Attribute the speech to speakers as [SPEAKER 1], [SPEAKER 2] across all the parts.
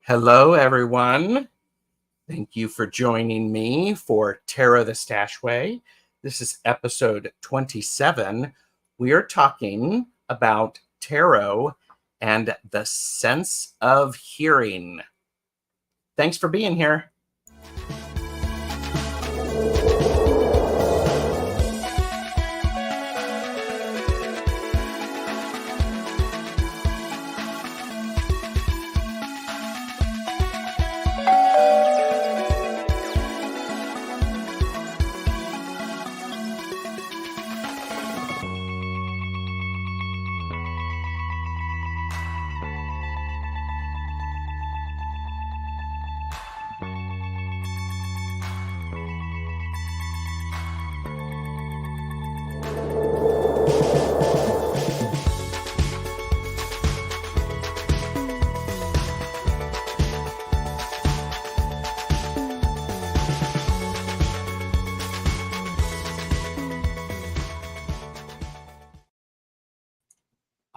[SPEAKER 1] Hello, everyone. Thank you for joining me for Tarot the Stash Way. This is episode 27. We are talking about tarot and the sense of hearing. Thanks for being here.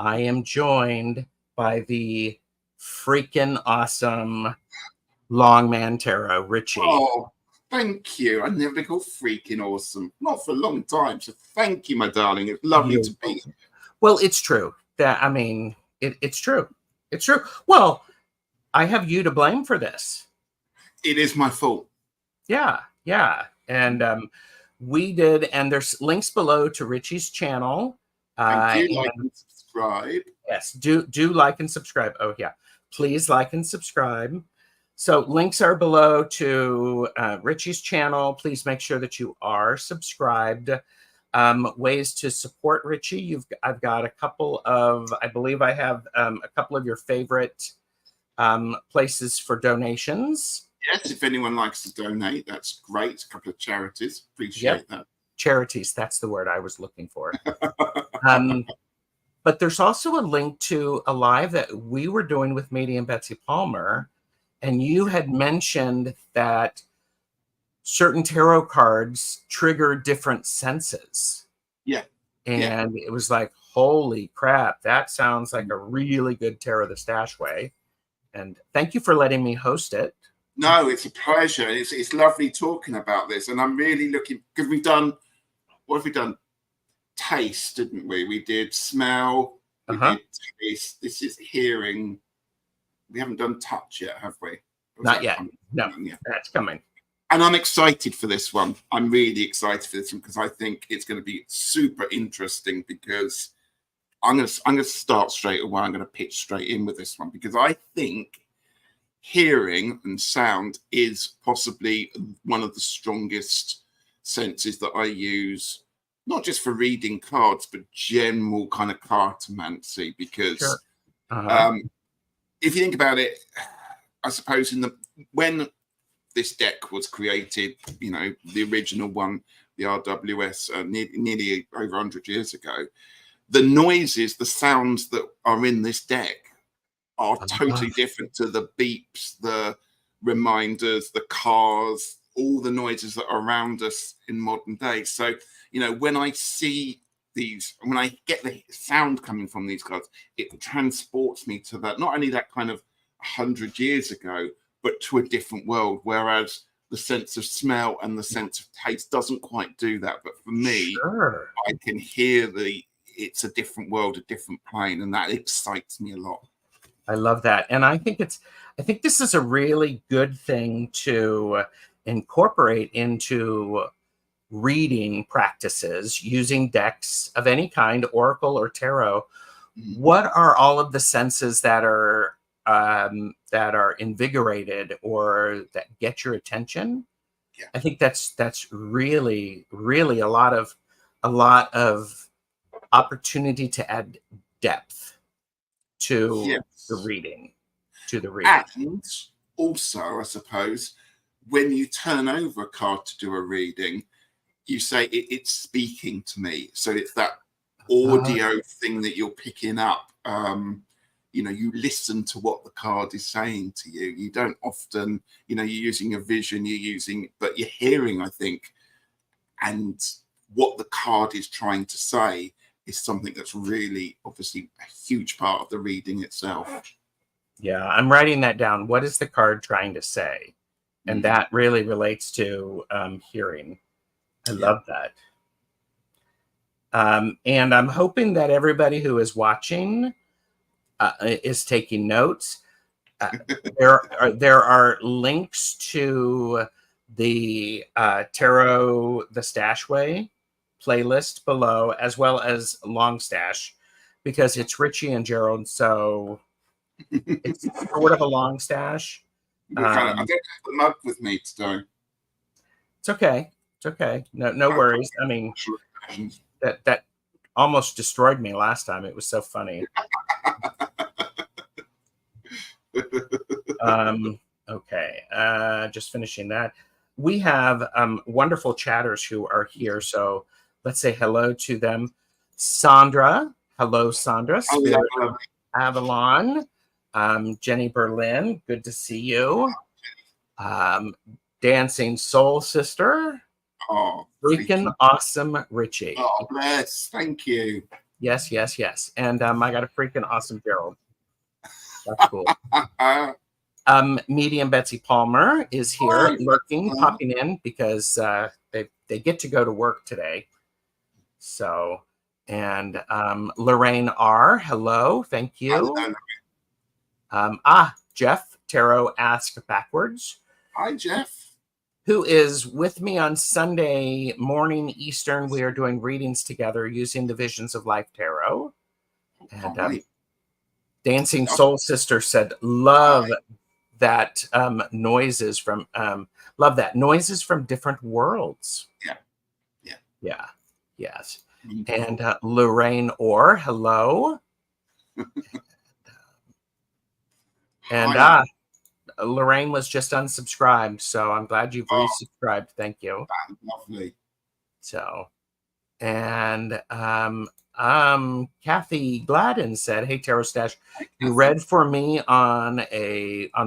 [SPEAKER 1] I am joined by the freaking awesome Longman Tarot, Ritchie.
[SPEAKER 2] Oh, thank you. I've never been called freaking awesome. Not for a long time. So thank you, my darling. It's lovely to be here.
[SPEAKER 1] Well, it's true. It's true. It's true. Well, I have you to blame for this.
[SPEAKER 2] It is my fault.
[SPEAKER 1] Yeah. And we did, and there's links below to Ritchie's channel.
[SPEAKER 2] Thank you. Like and subscribe.
[SPEAKER 1] Yes, do like and subscribe. Oh, yeah. Please like and subscribe. So links are below to Ritchie's channel. Please make sure that you are subscribed. Ways to support Ritchie. I've got a couple of, I believe I have a couple of your favorite places for donations.
[SPEAKER 2] Yes, if anyone likes to donate, that's great. A couple of charities. Appreciate that.
[SPEAKER 1] Charities, that's the word I was looking for. But there's also a link to a live that we were doing with Medium Betsy Palmer. And you had mentioned that certain tarot cards trigger different senses.
[SPEAKER 2] Yeah.
[SPEAKER 1] And it was like, holy crap, that sounds like a really good Tarot the Stash Way. And thank you for letting me host it.
[SPEAKER 2] No, it's a pleasure. It's lovely talking about this. And I'm really looking, because what have we done? Taste, didn't we? We did smell, we did taste. This is hearing. We haven't done touch yet, have we?
[SPEAKER 1] Not yet. No, that's coming.
[SPEAKER 2] And I'm excited for this one. I'm really excited for this one because I think it's going to be super interesting, because I'm going to start straight away. I'm going to pitch straight in with this one because I think hearing and sound is possibly one of the strongest senses that I use, not just for reading cards, but general kind of cartomancy. Because if you think about it, I suppose when this deck was created, the original one, the RWS, nearly over 100 years ago, the noises, the sounds that are in this deck are totally different to the beeps, the reminders, the cars, all the noises that are around us in modern day. So, when I see these, when I get the sound coming from these cards, it transports me to that, not only that kind of 100 years ago, but to a different world. Whereas the sense of smell and the sense of taste doesn't quite do that. But for me, I can hear it's a different world, a different plane, and that excites me a lot.
[SPEAKER 1] I love that. And I think this is a really good thing to incorporate into reading practices using decks of any kind, oracle or tarot. What are all of the senses that are invigorated or that get your attention? I think that's really, really a lot of opportunity to add depth to the reading.
[SPEAKER 2] And also, I suppose, when you turn over a card to do a reading, you say it's speaking to me. So it's that audio thing that you're picking up. You listen to what the card is saying to you. You don't often, you're using your vision, but you're hearing, I think, and what the card is trying to say is something that's really, obviously, a huge part of the reading itself.
[SPEAKER 1] Yeah, I'm writing that down. What is the card trying to say? And that really relates to hearing. I love that. And I'm hoping that everybody who is watching is taking notes. There are links to the Tarot the Stash Way playlist below, as well as Long Stash, because it's Ritchie and Gerald, so it's sort of a long stash.
[SPEAKER 2] I don't have the mug with me today.
[SPEAKER 1] It's okay. It's okay. No worries. I mean, that almost destroyed me last time. It was so funny. Okay. Just finishing that. We have wonderful chatters who are here. So let's say hello to them. Sandra. Hello, Sandra. Spirit of Avalon. Jenny Berlin. Good to see you. Dancing Soul Sister.
[SPEAKER 2] Oh,
[SPEAKER 1] freaking awesome Ritchie.
[SPEAKER 2] Oh, bless. Thank you.
[SPEAKER 1] Yes. And I got a freaking awesome Gerald. That's cool. Medium Betsy Palmer is here, lurking, popping in because they get to go to work today. So, and Lorraine R. Hello, thank you. Jeff Tarot Ask Backwards.
[SPEAKER 2] Hi, Jeff.
[SPEAKER 1] Who is with me on Sunday morning Eastern. We are doing readings together using the Visions of Life Tarot. And Dancing Soul Sister said, love that noises from different worlds. Yeah. Yes. And Lorraine Orr, hello. And Lorraine was just unsubscribed, so I'm glad you've resubscribed. Thank you.
[SPEAKER 2] Lovely.
[SPEAKER 1] So, and Kathy Gladden said, "Hey, Tarot Stash, you read for me on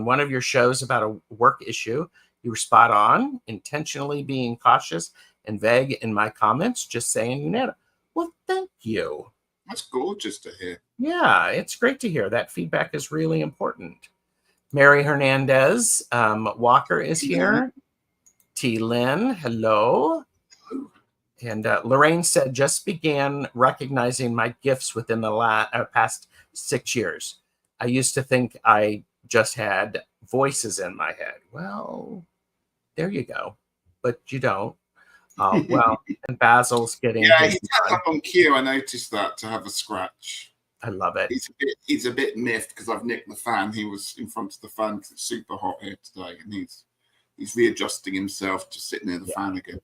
[SPEAKER 1] one of your shows about a work issue. You were spot on. Intentionally being cautious and vague in my comments. Just saying, you nailed it." Well, thank you.
[SPEAKER 2] That's gorgeous to hear.
[SPEAKER 1] Yeah, it's great to hear. That feedback is really important. Mary Hernandez Walker is here. T. Lynn, hello. And Lorraine said, just began recognizing my gifts within the past 6 years. I used to think I just had voices in my head. Well, there you go. But you don't. Well, and Basil's getting...
[SPEAKER 2] Yeah, he's up on cue. I noticed that, to have a scratch.
[SPEAKER 1] I love it.
[SPEAKER 2] He's a bit miffed because I've nicked the fan. He was in front of the fan because it's super hot here today, and he's readjusting himself to sit near the fan again.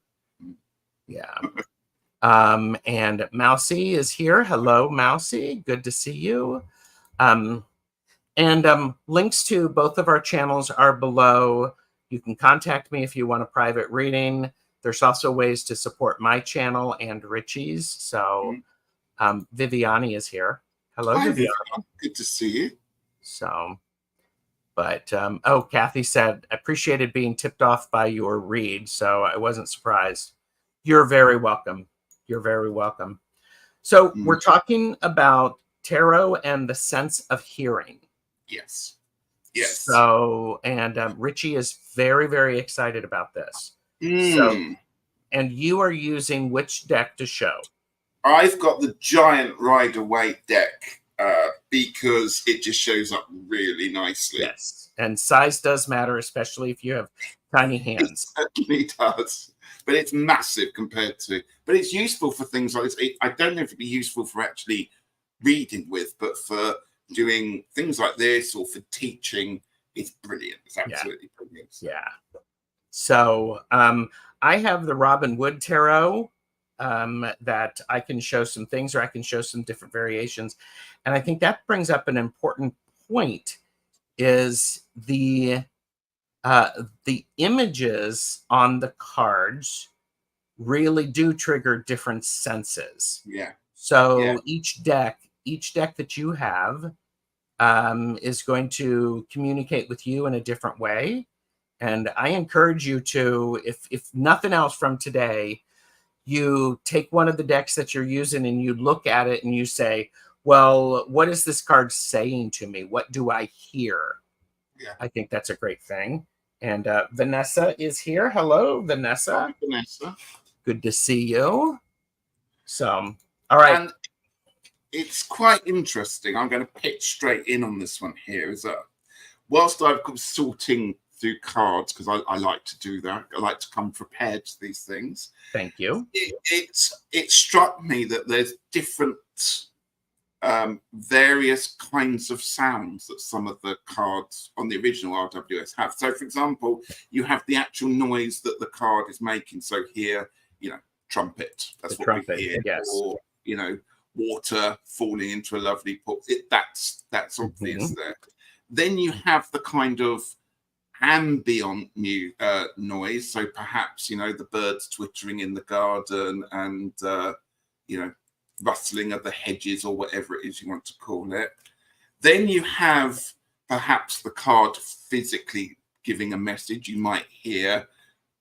[SPEAKER 1] Yeah. And Mousy is here. Hello, Mousy. Good to see you. And links to both of our channels are below. You can contact me if you want a private reading. There's also ways to support my channel and Ritchie's. So Viviani is here. Hello, Viviani.
[SPEAKER 2] Good to see you.
[SPEAKER 1] So, but Kathy said, appreciated being tipped off by your read. So I wasn't surprised. You're very welcome. You're very welcome. So we're talking about tarot and the sense of hearing.
[SPEAKER 2] Yes.
[SPEAKER 1] So, and Ritchie is very, very excited about this. So, and you are using which deck to show?
[SPEAKER 2] I've got the giant Rider-Waite deck because it just shows up really nicely.
[SPEAKER 1] Yes, and size does matter, especially if you have tiny hands.
[SPEAKER 2] It certainly does. But it's massive compared to... But it's useful for things like this. I don't know if it'd be useful for actually reading with, but for doing things like this or for teaching, it's brilliant. It's absolutely brilliant.
[SPEAKER 1] Yeah. So I have the Robin Wood Tarot that I can show some things, or I can show some different variations. And I think that brings up an important point, is the images on the cards really do trigger different senses.
[SPEAKER 2] Yeah.
[SPEAKER 1] So each deck that you have is going to communicate with you in a different way. And I encourage you to, if nothing else from today, you take one of the decks that you're using and you look at it and you say, well, what is this card saying to me? What do I hear?
[SPEAKER 2] Yeah.
[SPEAKER 1] I think that's a great thing. And Vanessa is here. Hello, Vanessa.
[SPEAKER 2] Hi, Vanessa.
[SPEAKER 1] Good to see you. So, all right.
[SPEAKER 2] And it's quite interesting. I'm going to pitch straight in on this one here. Is that whilst I've got sorting through cards, because I like to do that, I like to come prepared to these things.
[SPEAKER 1] Thank you.
[SPEAKER 2] It struck me that there's different various kinds of sounds that some of the cards on the original RWS have. So, for example, you have the actual noise that the card is making. So here, trumpet. That's
[SPEAKER 1] The
[SPEAKER 2] what
[SPEAKER 1] trumpet,
[SPEAKER 2] we hear.
[SPEAKER 1] yes.
[SPEAKER 2] Or, water falling into a lovely pool. That's obvious there. Then you have the kind of ambient noise. So perhaps, the birds twittering in the garden and, rustling of the hedges or whatever it is you want to call it. Then you have perhaps the card physically giving a message. You might hear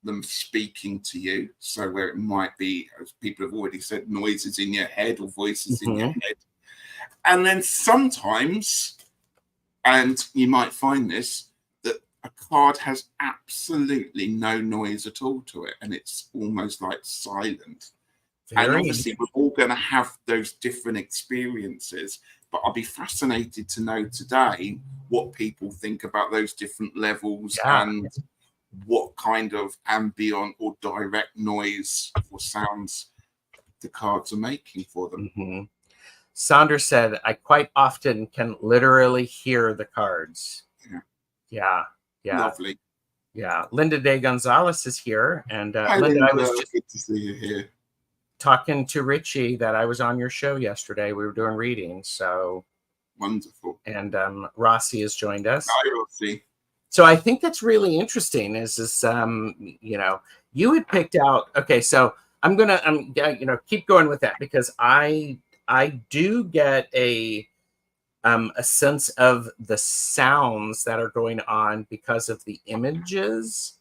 [SPEAKER 2] them speaking to you. So where it might be, as people have already said, noises in your head or voices in your head. And then sometimes, and you might find this, that a card has absolutely no noise at all to it. And it's almost like silent. And obviously, we're all going to have those different experiences. But I'll be fascinated to know today what people think about those different levels and what kind of ambient or direct noise or sounds the cards are making for them.
[SPEAKER 1] Sandra said, I quite often can literally hear the cards. Yeah.
[SPEAKER 2] Lovely.
[SPEAKER 1] Yeah. Linda De Gonzalez is here. And
[SPEAKER 2] Hi,
[SPEAKER 1] Linda, I was just
[SPEAKER 2] good to see you here.
[SPEAKER 1] Talking to Ritchie that I was on your show yesterday. We were doing readings. So
[SPEAKER 2] wonderful.
[SPEAKER 1] And Rossi has joined us.
[SPEAKER 2] Hi, Rossi.
[SPEAKER 1] So I think that's really interesting is you had picked out, okay, so I'm keep going with that because I do get a sense of the sounds that are going on because of the images.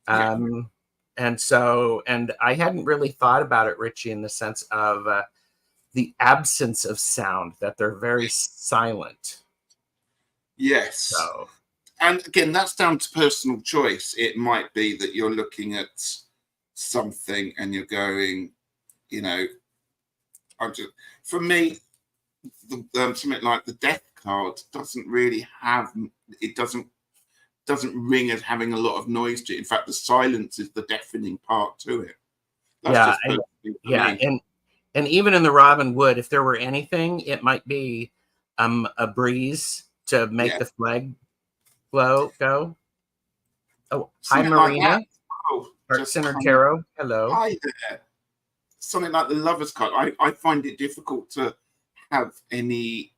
[SPEAKER 1] And I hadn't really thought about it, Ritchie, in the sense of the absence of sound, that they're very silent.
[SPEAKER 2] Yes.
[SPEAKER 1] So.
[SPEAKER 2] And again, that's down to personal choice. It might be that you're looking at something and you're going, for me, something like the death card doesn't really have, it doesn't ring as having a lot of noise to it. In fact, the silence is the deafening part to it. That's
[SPEAKER 1] and even in the Robin Wood, if there were anything, it might be a breeze to make the flag go. Oh, hi, Marina. Heart Center Tarot. Hello.
[SPEAKER 2] Hi there. Something like the Lover's card. I find it difficult to have any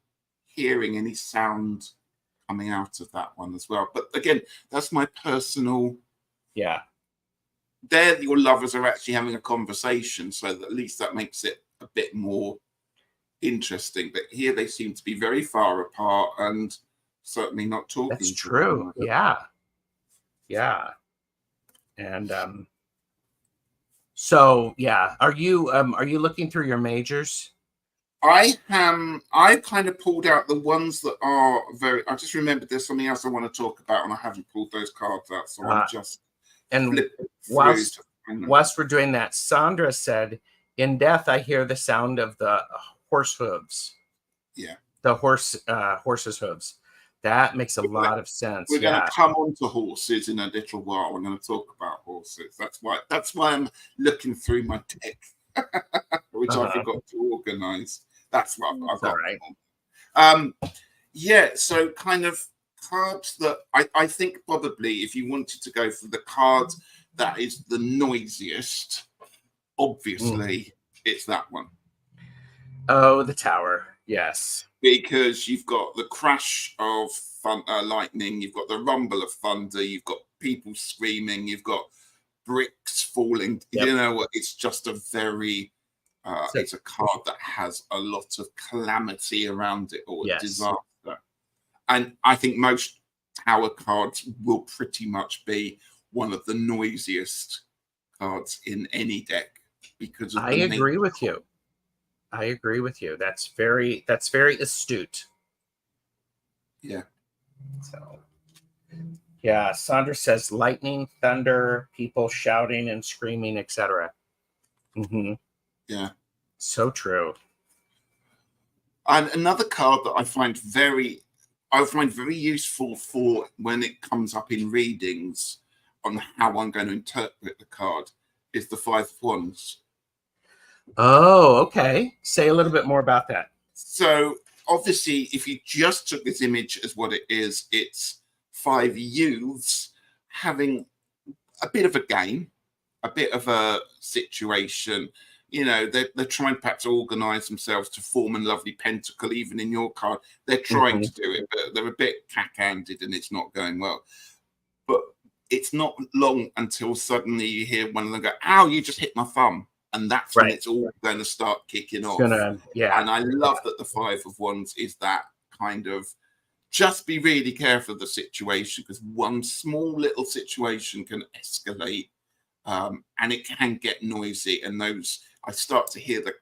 [SPEAKER 2] sound coming out of that one as well. But again, that's my personal.
[SPEAKER 1] Yeah.
[SPEAKER 2] There, your lovers are actually having a conversation, so that at least that makes it a bit more interesting. But here they seem to be very far apart and certainly not talking.
[SPEAKER 1] That's true. Yeah. And so yeah, are you looking through your majors?
[SPEAKER 2] I kind of pulled out the ones that are very. I just remembered there's something else I want to talk about, and I haven't pulled those cards out, so I'm just.
[SPEAKER 1] And whilst we're doing that, Sandra said, "In death, I hear the sound of the horse hooves."
[SPEAKER 2] Yeah,
[SPEAKER 1] the horse's hooves. That makes a lot of sense.
[SPEAKER 2] We're going to come on to horses in a little while. We're going to talk about horses. That's why I'm looking through my deck, which I forgot to organize. That's what I've got.
[SPEAKER 1] Right.
[SPEAKER 2] So kind of cards that I think probably if you wanted to go for the card that is the noisiest, obviously it's that one.
[SPEAKER 1] Oh, the Tower. Yes.
[SPEAKER 2] Because you've got the crash of lightning, you've got the rumble of thunder, you've got people screaming, you've got bricks falling.
[SPEAKER 1] Yep.
[SPEAKER 2] You know what? It's just a very, it's a card that has a lot of calamity around it or disaster. And I think most Tower cards will pretty much be one of the noisiest cards in any deck because of
[SPEAKER 1] I agree with you. I agree with you. That's very astute.
[SPEAKER 2] Yeah.
[SPEAKER 1] So, yeah, Sandra says lightning, thunder, people shouting and screaming, etc.
[SPEAKER 2] Yeah.
[SPEAKER 1] So true.
[SPEAKER 2] And another card that I find very useful for when it comes up in readings on how I'm going to interpret the card is the Five of Wands.
[SPEAKER 1] Oh, okay. Say a little bit more about that.
[SPEAKER 2] So obviously, if you just took this image as what it is, it's 5 youths having a bit of a game, a bit of a situation. You know, they're trying perhaps to organize themselves to form a lovely pentacle. Even in your card, they're trying to do it, but they're a bit cack-handed and it's not going well. But it's not long until suddenly you hear one of them go, "Ow, you just hit my thumb." And that's when it's all going to start kicking off. And I love that the Five of Wands is that kind of, just be really careful of the situation, because one small little situation can escalate, and it can get noisy. And I start to hear the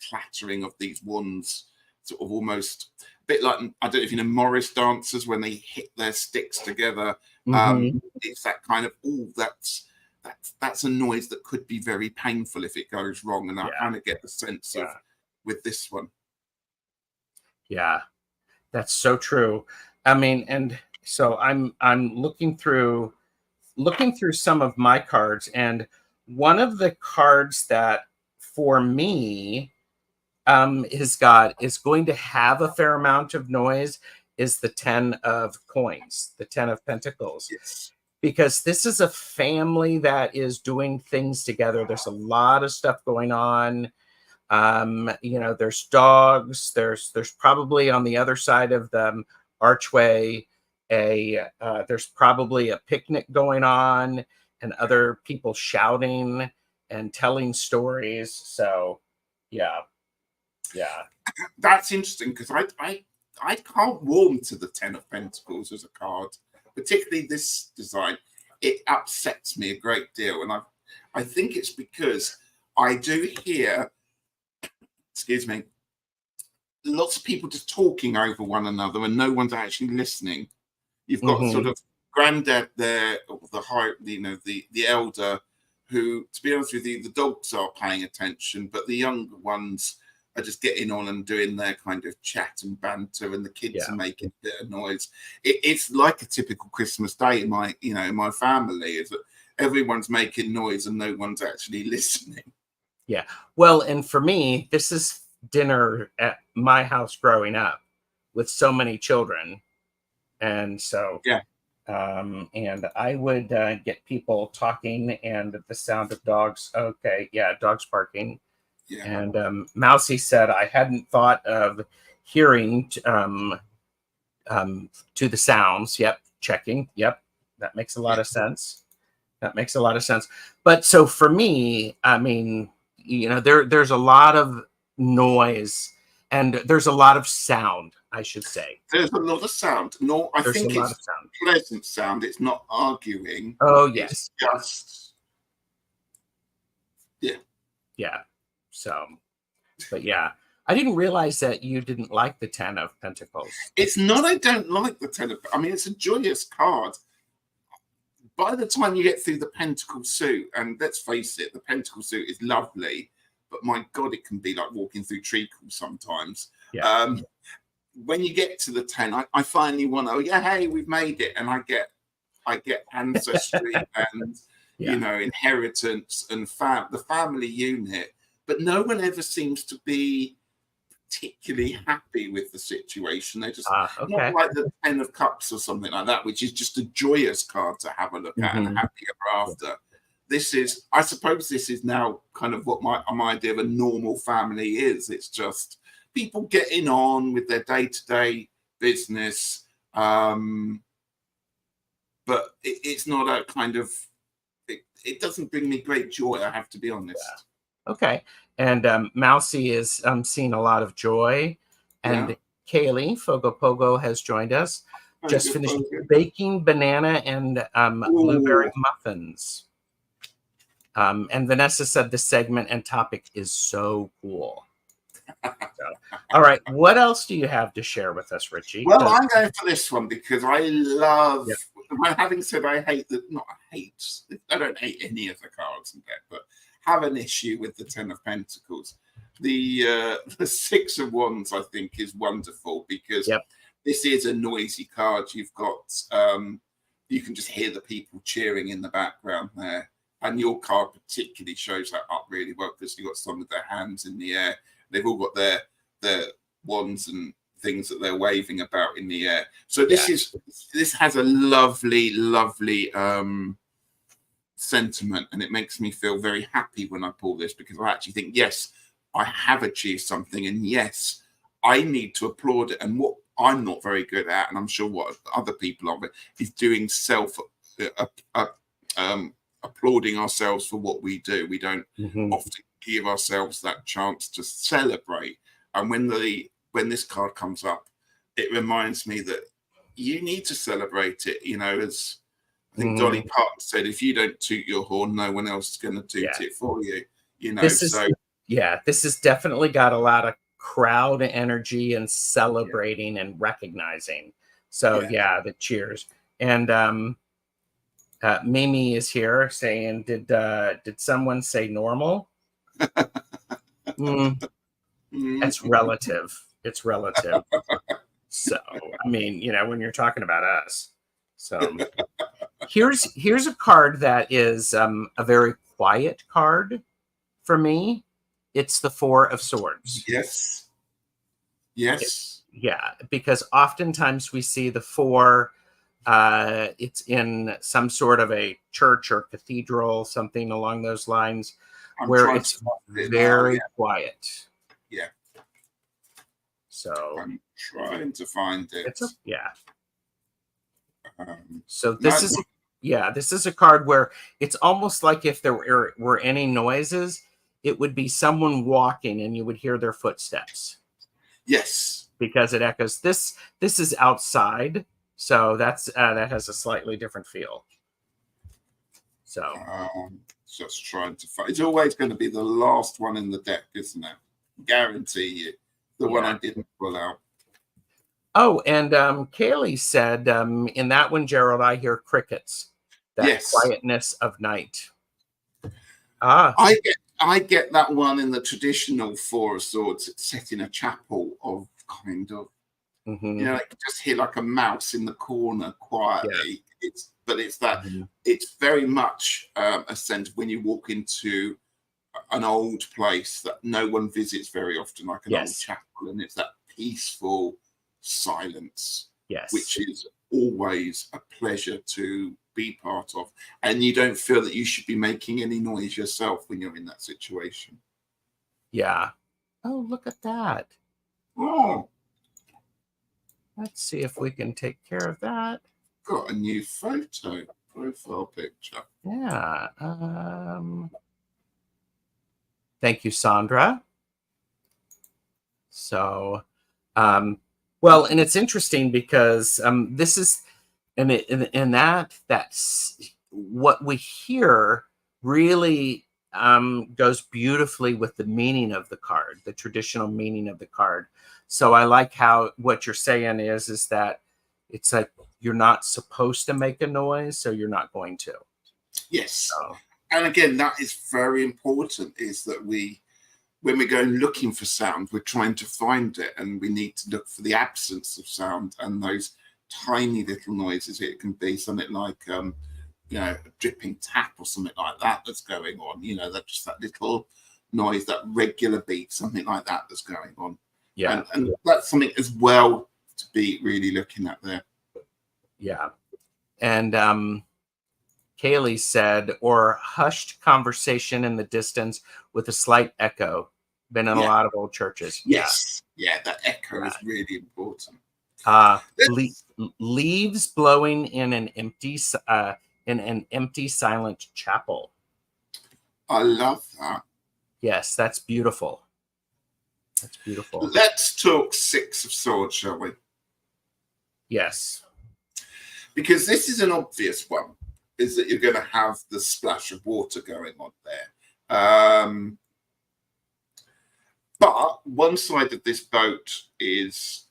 [SPEAKER 2] clattering of these wands, sort of almost a bit like, I don't know if you know Morris dancers when they hit their sticks together. It's that kind of, that's a noise that could be very painful if it goes wrong. And I kind of get the sense of with this one.
[SPEAKER 1] Yeah, that's so true. I mean, and so I'm looking through some of my cards, and one of the cards that for me is going to have a fair amount of noise is the 10 of coins, the 10 of pentacles.
[SPEAKER 2] Yes.
[SPEAKER 1] Because this is a family that is doing things together. There's a lot of stuff going on. There's dogs. There's probably on the other side of the archway there's probably a picnic going on and other people shouting and telling stories. So, yeah.
[SPEAKER 2] That's interesting, because I can't warm to the 10 of Pentacles as a card, particularly this design. It upsets me a great deal, and I think it's because I do hear, excuse me, lots of people just talking over one another, and no one's actually listening. You've got sort of granddad there, the elder, who, to be honest with you, the dogs are paying attention, but the younger ones are just getting on and doing their kind of chat and banter, and the kids are making a bit of noise. It's like a typical Christmas day in my family, is that everyone's making noise and no one's actually listening.
[SPEAKER 1] Yeah. Well, and for me, this is dinner at my house growing up with so many children. And so, and I would get people talking and the sound of dogs. Okay. Yeah. Dogs barking. Yeah. And Mousy said, I hadn't thought of hearing to the sounds. Yep. Checking. Yep. That makes a lot of sense. But so for me, I mean, there's a lot of noise and there's a lot of sound, I should say.
[SPEAKER 2] There's a lot of sound. No, I think it's pleasant sound. It's not arguing.
[SPEAKER 1] Oh, yes.
[SPEAKER 2] It's just,
[SPEAKER 1] yeah. So, but yeah, I didn't realize that you didn't like the 10 of Pentacles.
[SPEAKER 2] It's not, I don't like the 10 of, I mean, it's a joyous card. By the time you get through the Pentacle suit, and let's face it, the Pentacle suit is lovely, but my God, it can be like walking through treacle sometimes.
[SPEAKER 1] Yeah.
[SPEAKER 2] When you get to the 10, I finally want to, hey, we've made it. And I get ancestry and, inheritance and the family unit. But no one ever seems to be particularly happy with the situation. They're just not like the 10 of Cups or something like that, which is just a joyous card to have a look at and happy ever after. This is, I suppose this is now kind of what my idea of a normal family is. It's just people getting on with their day-to-day business. But it's not a kind of, it doesn't bring me great joy, I have to be honest.
[SPEAKER 1] Yeah. Okay. And Mousy is seeing a lot of joy. And Kaylee Fogopogo has joined us. Just finished baking banana and blueberry muffins. And Vanessa said the segment and topic is so cool. All right, what else do you have to share with us, Ritchie?
[SPEAKER 2] Well, I'm going for this one because I love.
[SPEAKER 1] Yeah.
[SPEAKER 2] Well, having said I hate the not hate. I don't hate any of the cards in deck, but have an issue with the Ten of Pentacles. The Six of Wands, I think, is wonderful because
[SPEAKER 1] Yep.
[SPEAKER 2] this is a noisy card. You've got you can just hear the people cheering in the background there, and your card particularly shows that up really well because you've got some with their hands in the air. They've all got their wands and things that they're waving about in the air. So this has a lovely sentiment, and it makes me feel very happy when I pull this because I actually think, yes, I have achieved something, and yes, I need to applaud it. And what I'm not very good at, and I'm sure what other people are, is doing applauding ourselves for what we do. We don't often give ourselves that chance to celebrate. And when this card comes up, it reminds me that you need to celebrate it. You know, as I think Dolly Parton said, if you don't toot your horn, no one else is going to toot it for you. You know, this
[SPEAKER 1] has definitely got a lot of crowd energy and celebrating and recognizing. So the cheers. And Mimi is here saying, did someone say normal? That's relative. It's relative. So, I mean, you know, when you're talking about us. So here's a card that is a very quiet card for me. It's the Four of Swords.
[SPEAKER 2] Yes.
[SPEAKER 1] Because oftentimes we see the four, it's in some sort of a church or cathedral, something along those lines, where it's very quiet.
[SPEAKER 2] Yeah.
[SPEAKER 1] So
[SPEAKER 2] I'm trying to find it.
[SPEAKER 1] So this is a card where it's almost like if there were any noises, it would be someone walking and you would hear their footsteps.
[SPEAKER 2] Yes.
[SPEAKER 1] Because it echoes. This is outside, so that has a slightly different feel. So
[SPEAKER 2] just trying to find. It's always going to be the last one in the deck, isn't it? Guarantee you. The one I didn't pull out.
[SPEAKER 1] Oh, and Kaylee said in that one, Gerald, I hear crickets. That quietness of night.
[SPEAKER 2] I get that one in the traditional Four of Swords set in a chapel of kind of, you know, like just hear like a mouse in the corner quietly. Yeah. It's very much a sense when you walk into an old place that no one visits very often, like an old chapel, and it's that peaceful silence, which is always a pleasure to be part of, and you don't feel that you should be making any noise yourself when you're in that situation.
[SPEAKER 1] Oh, look at that. Let's see if we can take care of that.
[SPEAKER 2] Got a new profile picture.
[SPEAKER 1] Thank you, Sandra. So well, and it's interesting because this is and that's what we hear really goes beautifully with the meaning of the card, the traditional meaning of the card. So I like how what you're saying is that it's like you're not supposed to make a noise, so you're not going to.
[SPEAKER 2] Yes. And again, that is very important, is that when we're going looking for sound, we're trying to find it, and we need to look for the absence of sound and those tiny little noises. It can be something like, you know, a dripping tap or something like that that's going on. You know, that's just that little noise, that regular beat, something like that that's going on. Yeah. And that's something as well to be really looking at there.
[SPEAKER 1] Yeah. And Kaylee said, or hushed conversation in the distance with a slight echo. Been in a lot of old churches.
[SPEAKER 2] Yes. Yeah, that echo is really important.
[SPEAKER 1] Leaves blowing in an empty silent chapel.
[SPEAKER 2] I love that.
[SPEAKER 1] Yes, that's beautiful. That's beautiful.
[SPEAKER 2] Let's talk Six of Swords, shall we?
[SPEAKER 1] Yes.
[SPEAKER 2] Because this is an obvious one, is that you're going to have the splash of water going on there. But one side of this boat is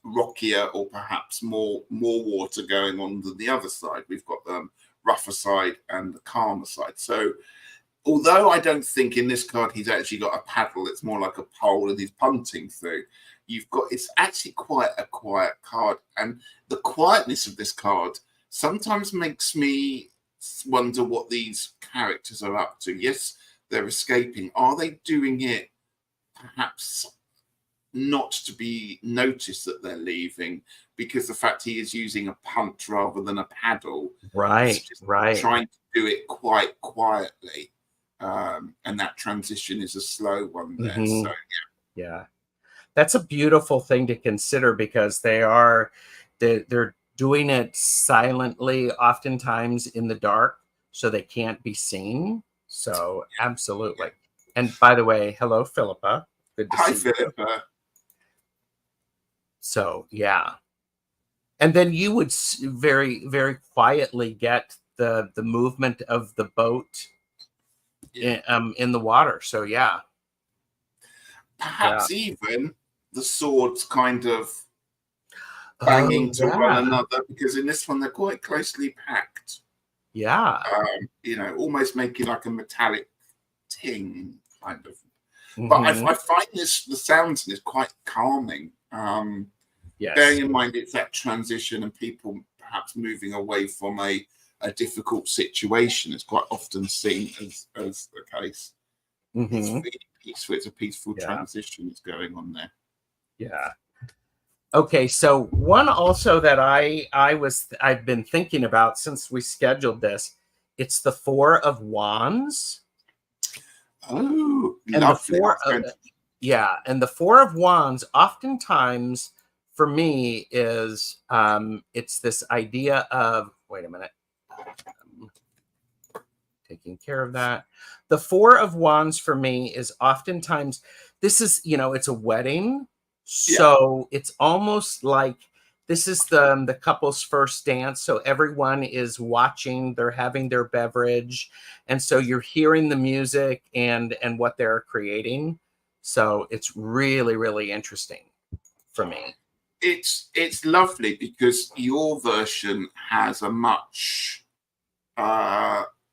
[SPEAKER 2] rockier, or perhaps more water going on than the other side. We've got the rougher side and the calmer side. So although I don't think in this card he's actually got a paddle, it's more like a pole and he's punting through. It's actually quite a quiet card, and the quietness of this card sometimes makes me wonder what these characters are up to. Yes, they're escaping. Are they doing it perhaps not to be noticed that they're leaving, because the fact he is using a punt rather than a paddle,
[SPEAKER 1] right,
[SPEAKER 2] trying to do it quite quietly, and that transition is a slow one there.
[SPEAKER 1] Mm-hmm.
[SPEAKER 2] So
[SPEAKER 1] yeah, that's a beautiful thing to consider, because they're doing it silently, oftentimes in the dark, so they can't be seen. So absolutely. And by the way, hello, Philippa. Good to see you.
[SPEAKER 2] Philippa.
[SPEAKER 1] So yeah, and then you would very, very quietly get the movement of the boat in the water. So yeah,
[SPEAKER 2] perhaps even the swords kind of banging to one another, because in this one they're quite closely packed.
[SPEAKER 1] Yeah,
[SPEAKER 2] almost making like a metallic ting kind of. But I find the sounds in this quite calming.
[SPEAKER 1] Yes.
[SPEAKER 2] Bearing in mind it's that transition and people perhaps moving away from a difficult situation is quite often seen as the case. It's really peaceful. It's a peaceful transition that's going on there.
[SPEAKER 1] Yeah. Okay, so one also that I've been thinking about since we scheduled this, it's the Four of Wands.
[SPEAKER 2] Oh,
[SPEAKER 1] and
[SPEAKER 2] lovely.
[SPEAKER 1] And the Four of Wands oftentimes for me is it's this idea of, wait a minute, taking care of that. The Four of Wands for me is oftentimes, this is, it's a wedding. So it's almost like this is the couple's first dance. So everyone is watching, they're having their beverage. And so you're hearing the music and what they're creating. So it's really, really interesting for me.
[SPEAKER 2] It's lovely, because your version has a much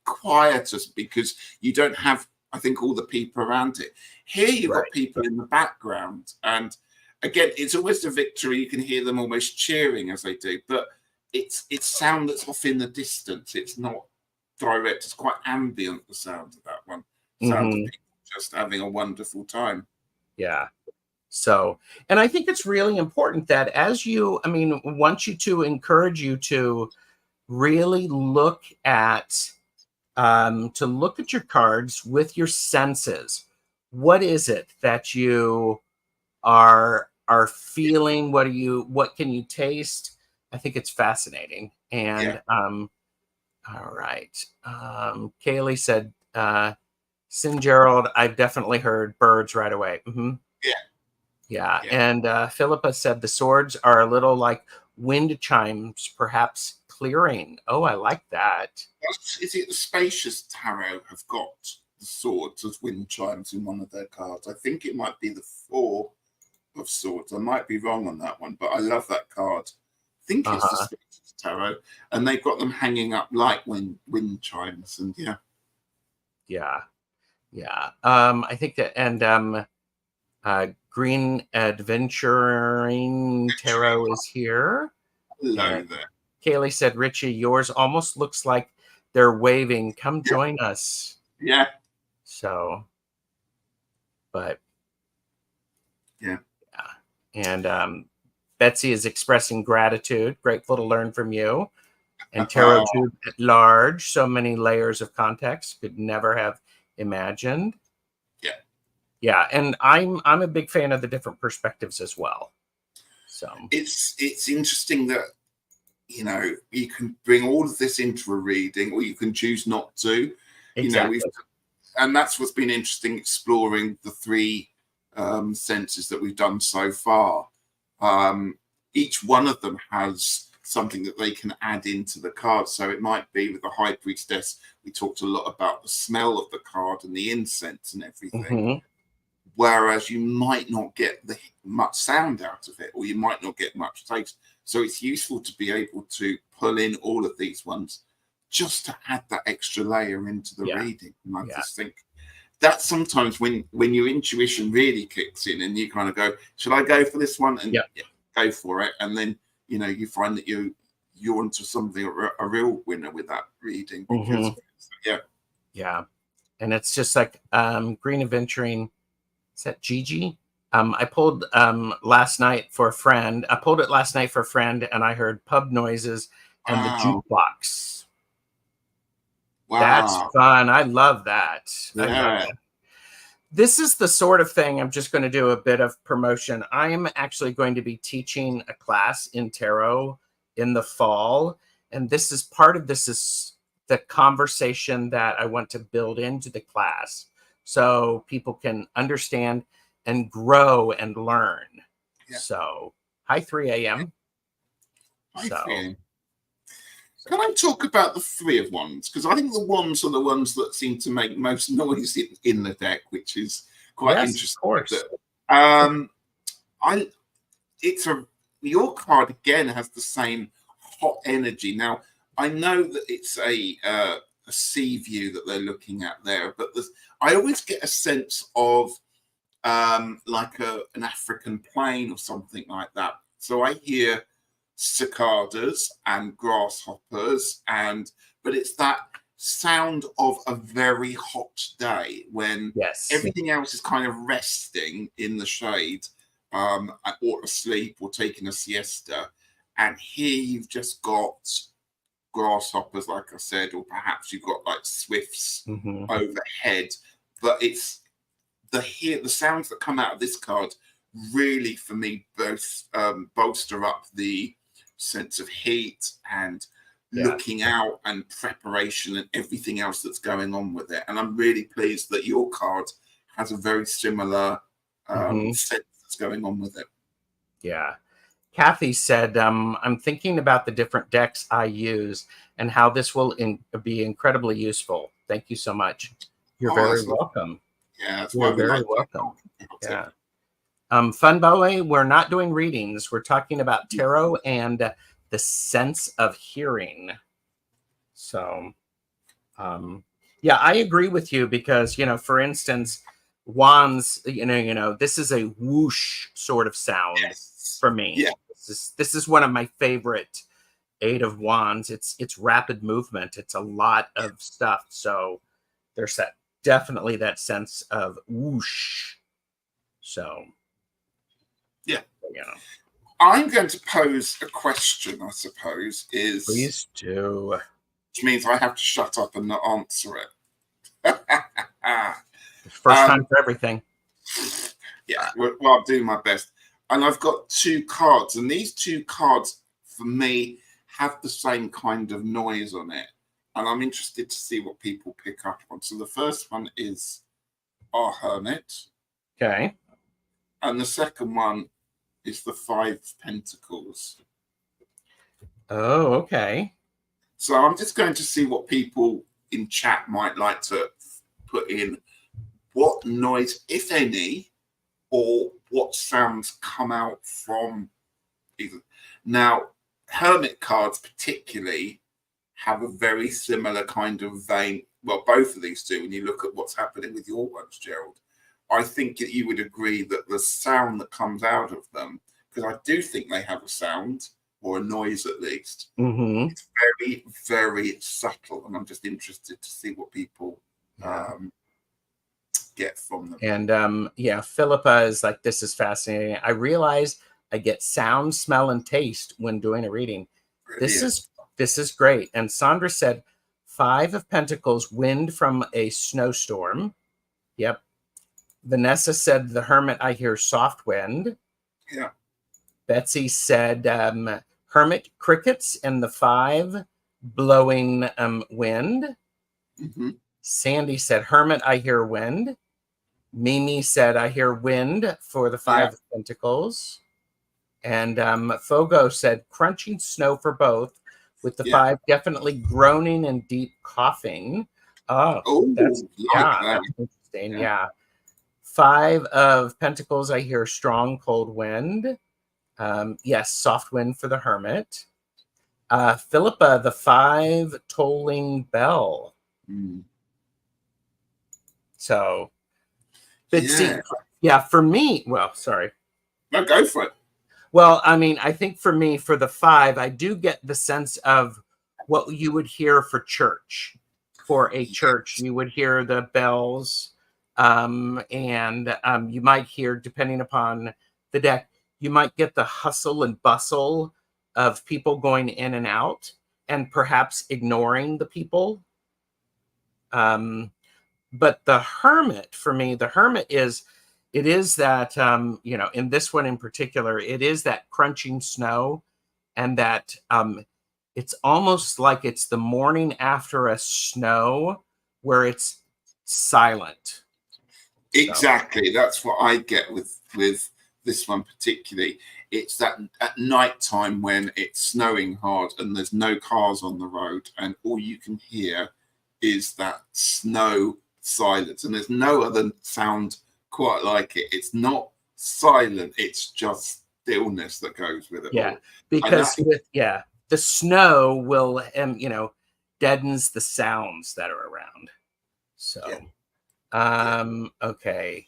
[SPEAKER 2] quieter, because you don't have, I think, all the people around it. Here you've got people in the background, and again, it's always a victory. You can hear them almost cheering as they do, but it's sound that's off in the distance. It's not direct. It's quite ambient, the sound of that one. Sound of people just having a wonderful time.
[SPEAKER 1] Yeah. So, and I think it's really important that want you to encourage you to really look at your cards with your senses. What is it that you are feeling? What can you taste? I think it's fascinating. And all right. Kaylee said, Sin Gerald, I've definitely heard birds right away. Yeah. And Philippa said the swords are a little like wind chimes, perhaps clearing. Oh, I like that.
[SPEAKER 2] Is it the Spacious Tarot have got the swords as wind chimes in one of their cards? I think it might be the Four of Swords. I might be wrong on that one, but I love that card. I think it's the Spacious Tarot, and they've got them hanging up like wind chimes, and
[SPEAKER 1] I think that, and Green Adventuring Tarot is here.
[SPEAKER 2] Hello there.
[SPEAKER 1] Kaylee said, Ritchie, yours almost looks like they're waving. Come join us.
[SPEAKER 2] Yeah.
[SPEAKER 1] So, but and Betsy is expressing gratitude, grateful to learn from you. And Tarot Tube at large, so many layers of context, could never have imagined. Yeah, and I'm a big fan of the different perspectives as well. So
[SPEAKER 2] it's interesting that you can bring all of this into a reading, or you can choose not to.
[SPEAKER 1] Exactly.
[SPEAKER 2] And that's what's been interesting, exploring the three senses that we've done so far. Each one of them has something that they can add into the card. So it might be with the High Priestess, we talked a lot about the smell of the card and the incense and everything. whereas you might not get much sound out of it, or you might not get much taste. So it's useful to be able to pull in all of these ones just to add that extra layer into the reading. And I just think that sometimes when your intuition really kicks in and you kind of go, should I go for this one? And go for it. And then, you find that you're onto something, a real winner with that reading. Because,
[SPEAKER 1] Yeah. And it's just like Green Adventuring. Is that Gigi? I pulled last night for a friend. I pulled it last night for a friend, and I heard pub noises and the jukebox.
[SPEAKER 2] Wow.
[SPEAKER 1] That's fun. I love that.
[SPEAKER 2] Yeah.
[SPEAKER 1] I love that. This is the sort of thing, I'm just going to do a bit of promotion. I am actually going to be teaching a class in tarot in the fall. And this is part of this is the conversation that I want to build into the class so people can understand and grow and learn. Yeah. So, hi 3 a.m.
[SPEAKER 2] Hi 3 a.m. Can I talk about the 3 of Wands? Because I think the wands are the ones that seem to make most noise in the deck, which is quite interesting.
[SPEAKER 1] Of course.
[SPEAKER 2] Your card again has the same hot energy. Now, I know that it's a sea view that they're looking at there, but I always get a sense of like an African plain or something like that. So I hear cicadas and grasshoppers, but it's that sound of a very hot day when everything else is kind of resting in the shade, or asleep or taking a siesta, and here you've just got grasshoppers, like I said, or perhaps you've got like swifts overhead. But it's the sounds that come out of this card really, for me, both bolster up the sense of heat and looking out and preparation and everything else that's going on with it. And I'm really pleased that your card has a very similar sense that's going on with it.
[SPEAKER 1] Yeah. Kathy said, I'm thinking about the different decks I use and how this will be incredibly useful. Thank you so much. You're very welcome.
[SPEAKER 2] Yeah,
[SPEAKER 1] you're very welcome. Yeah. Fun Ballet, we're not doing readings. We're talking about tarot and the sense of hearing. So, yeah, I agree with you because, for instance, wands, this is a whoosh sort of sound for me.
[SPEAKER 2] Yeah.
[SPEAKER 1] This is one of my favorite 8 of Wands. It's rapid movement. It's a lot of stuff. So there's definitely that sense of whoosh. So,
[SPEAKER 2] yeah. I'm going to pose a question, I suppose,
[SPEAKER 1] Please do.
[SPEAKER 2] Which means I have to shut up and not answer it.
[SPEAKER 1] First time for everything.
[SPEAKER 2] Yeah, well, I'll do my best. And I've got 2 cards, and these 2 cards, for me, have the same kind of noise on it. And I'm interested to see what people pick up on. So the first one is our Hermit.
[SPEAKER 1] Okay.
[SPEAKER 2] And the second one is the 5 of Pentacles.
[SPEAKER 1] Oh, okay.
[SPEAKER 2] So I'm just going to see what people in chat might like to put in. What noise, if any, or what sounds come out from either. Now, Hermit cards particularly have a very similar kind of vein. Well, both of these do, when you look at what's happening with your ones, Gerald. I think that you would agree that the sound that comes out of them, because I do think they have a sound or a noise at least, it's very, very subtle. And I'm just interested to see what people get from them.
[SPEAKER 1] And yeah, Philippa is like, this is fascinating. I realize I get sound, smell, and taste when doing a reading.
[SPEAKER 2] Brilliant.
[SPEAKER 1] This is great. And Sandra said 5 of Pentacles, wind from a snowstorm. Yep. Vanessa said the Hermit, I hear soft wind.
[SPEAKER 2] Yeah.
[SPEAKER 1] Betsy said Hermit, crickets, and the 5 blowing wind. Sandy said Hermit, I hear wind. Mimi said I hear wind for the 5 of Pentacles. And Fogo said crunching snow for both, with the 5 definitely groaning and deep coughing. Oh, that's interesting. Yeah. 5 of Pentacles, I hear strong, cold wind. Yes, soft wind for the Hermit. Philippa, the 5 tolling bell. So, but see, yeah, for me, well, sorry.
[SPEAKER 2] No, go for it.
[SPEAKER 1] Well, I mean, I think for me, for the 5, I do get the sense of what you would hear for church. For a church, you would hear the bells, and you might hear, depending upon the deck, you might get the hustle and bustle of people going in and out, and perhaps ignoring the people. But the Hermit, for me, the Hermit is, it is that, you know, in this one in particular, it is that crunching snow, and that it's almost like it's the morning after a snow where it's silent.
[SPEAKER 2] Exactly. So. That's what I get with this one particularly. It's that at night time when it's snowing hard and there's no cars on the road, and all you can hear is that snow silence, and there's no other sound quite like it. It's not silent, it's just stillness that goes with it.
[SPEAKER 1] Yeah, because the snow will you know, deadens the sounds that are around. So okay.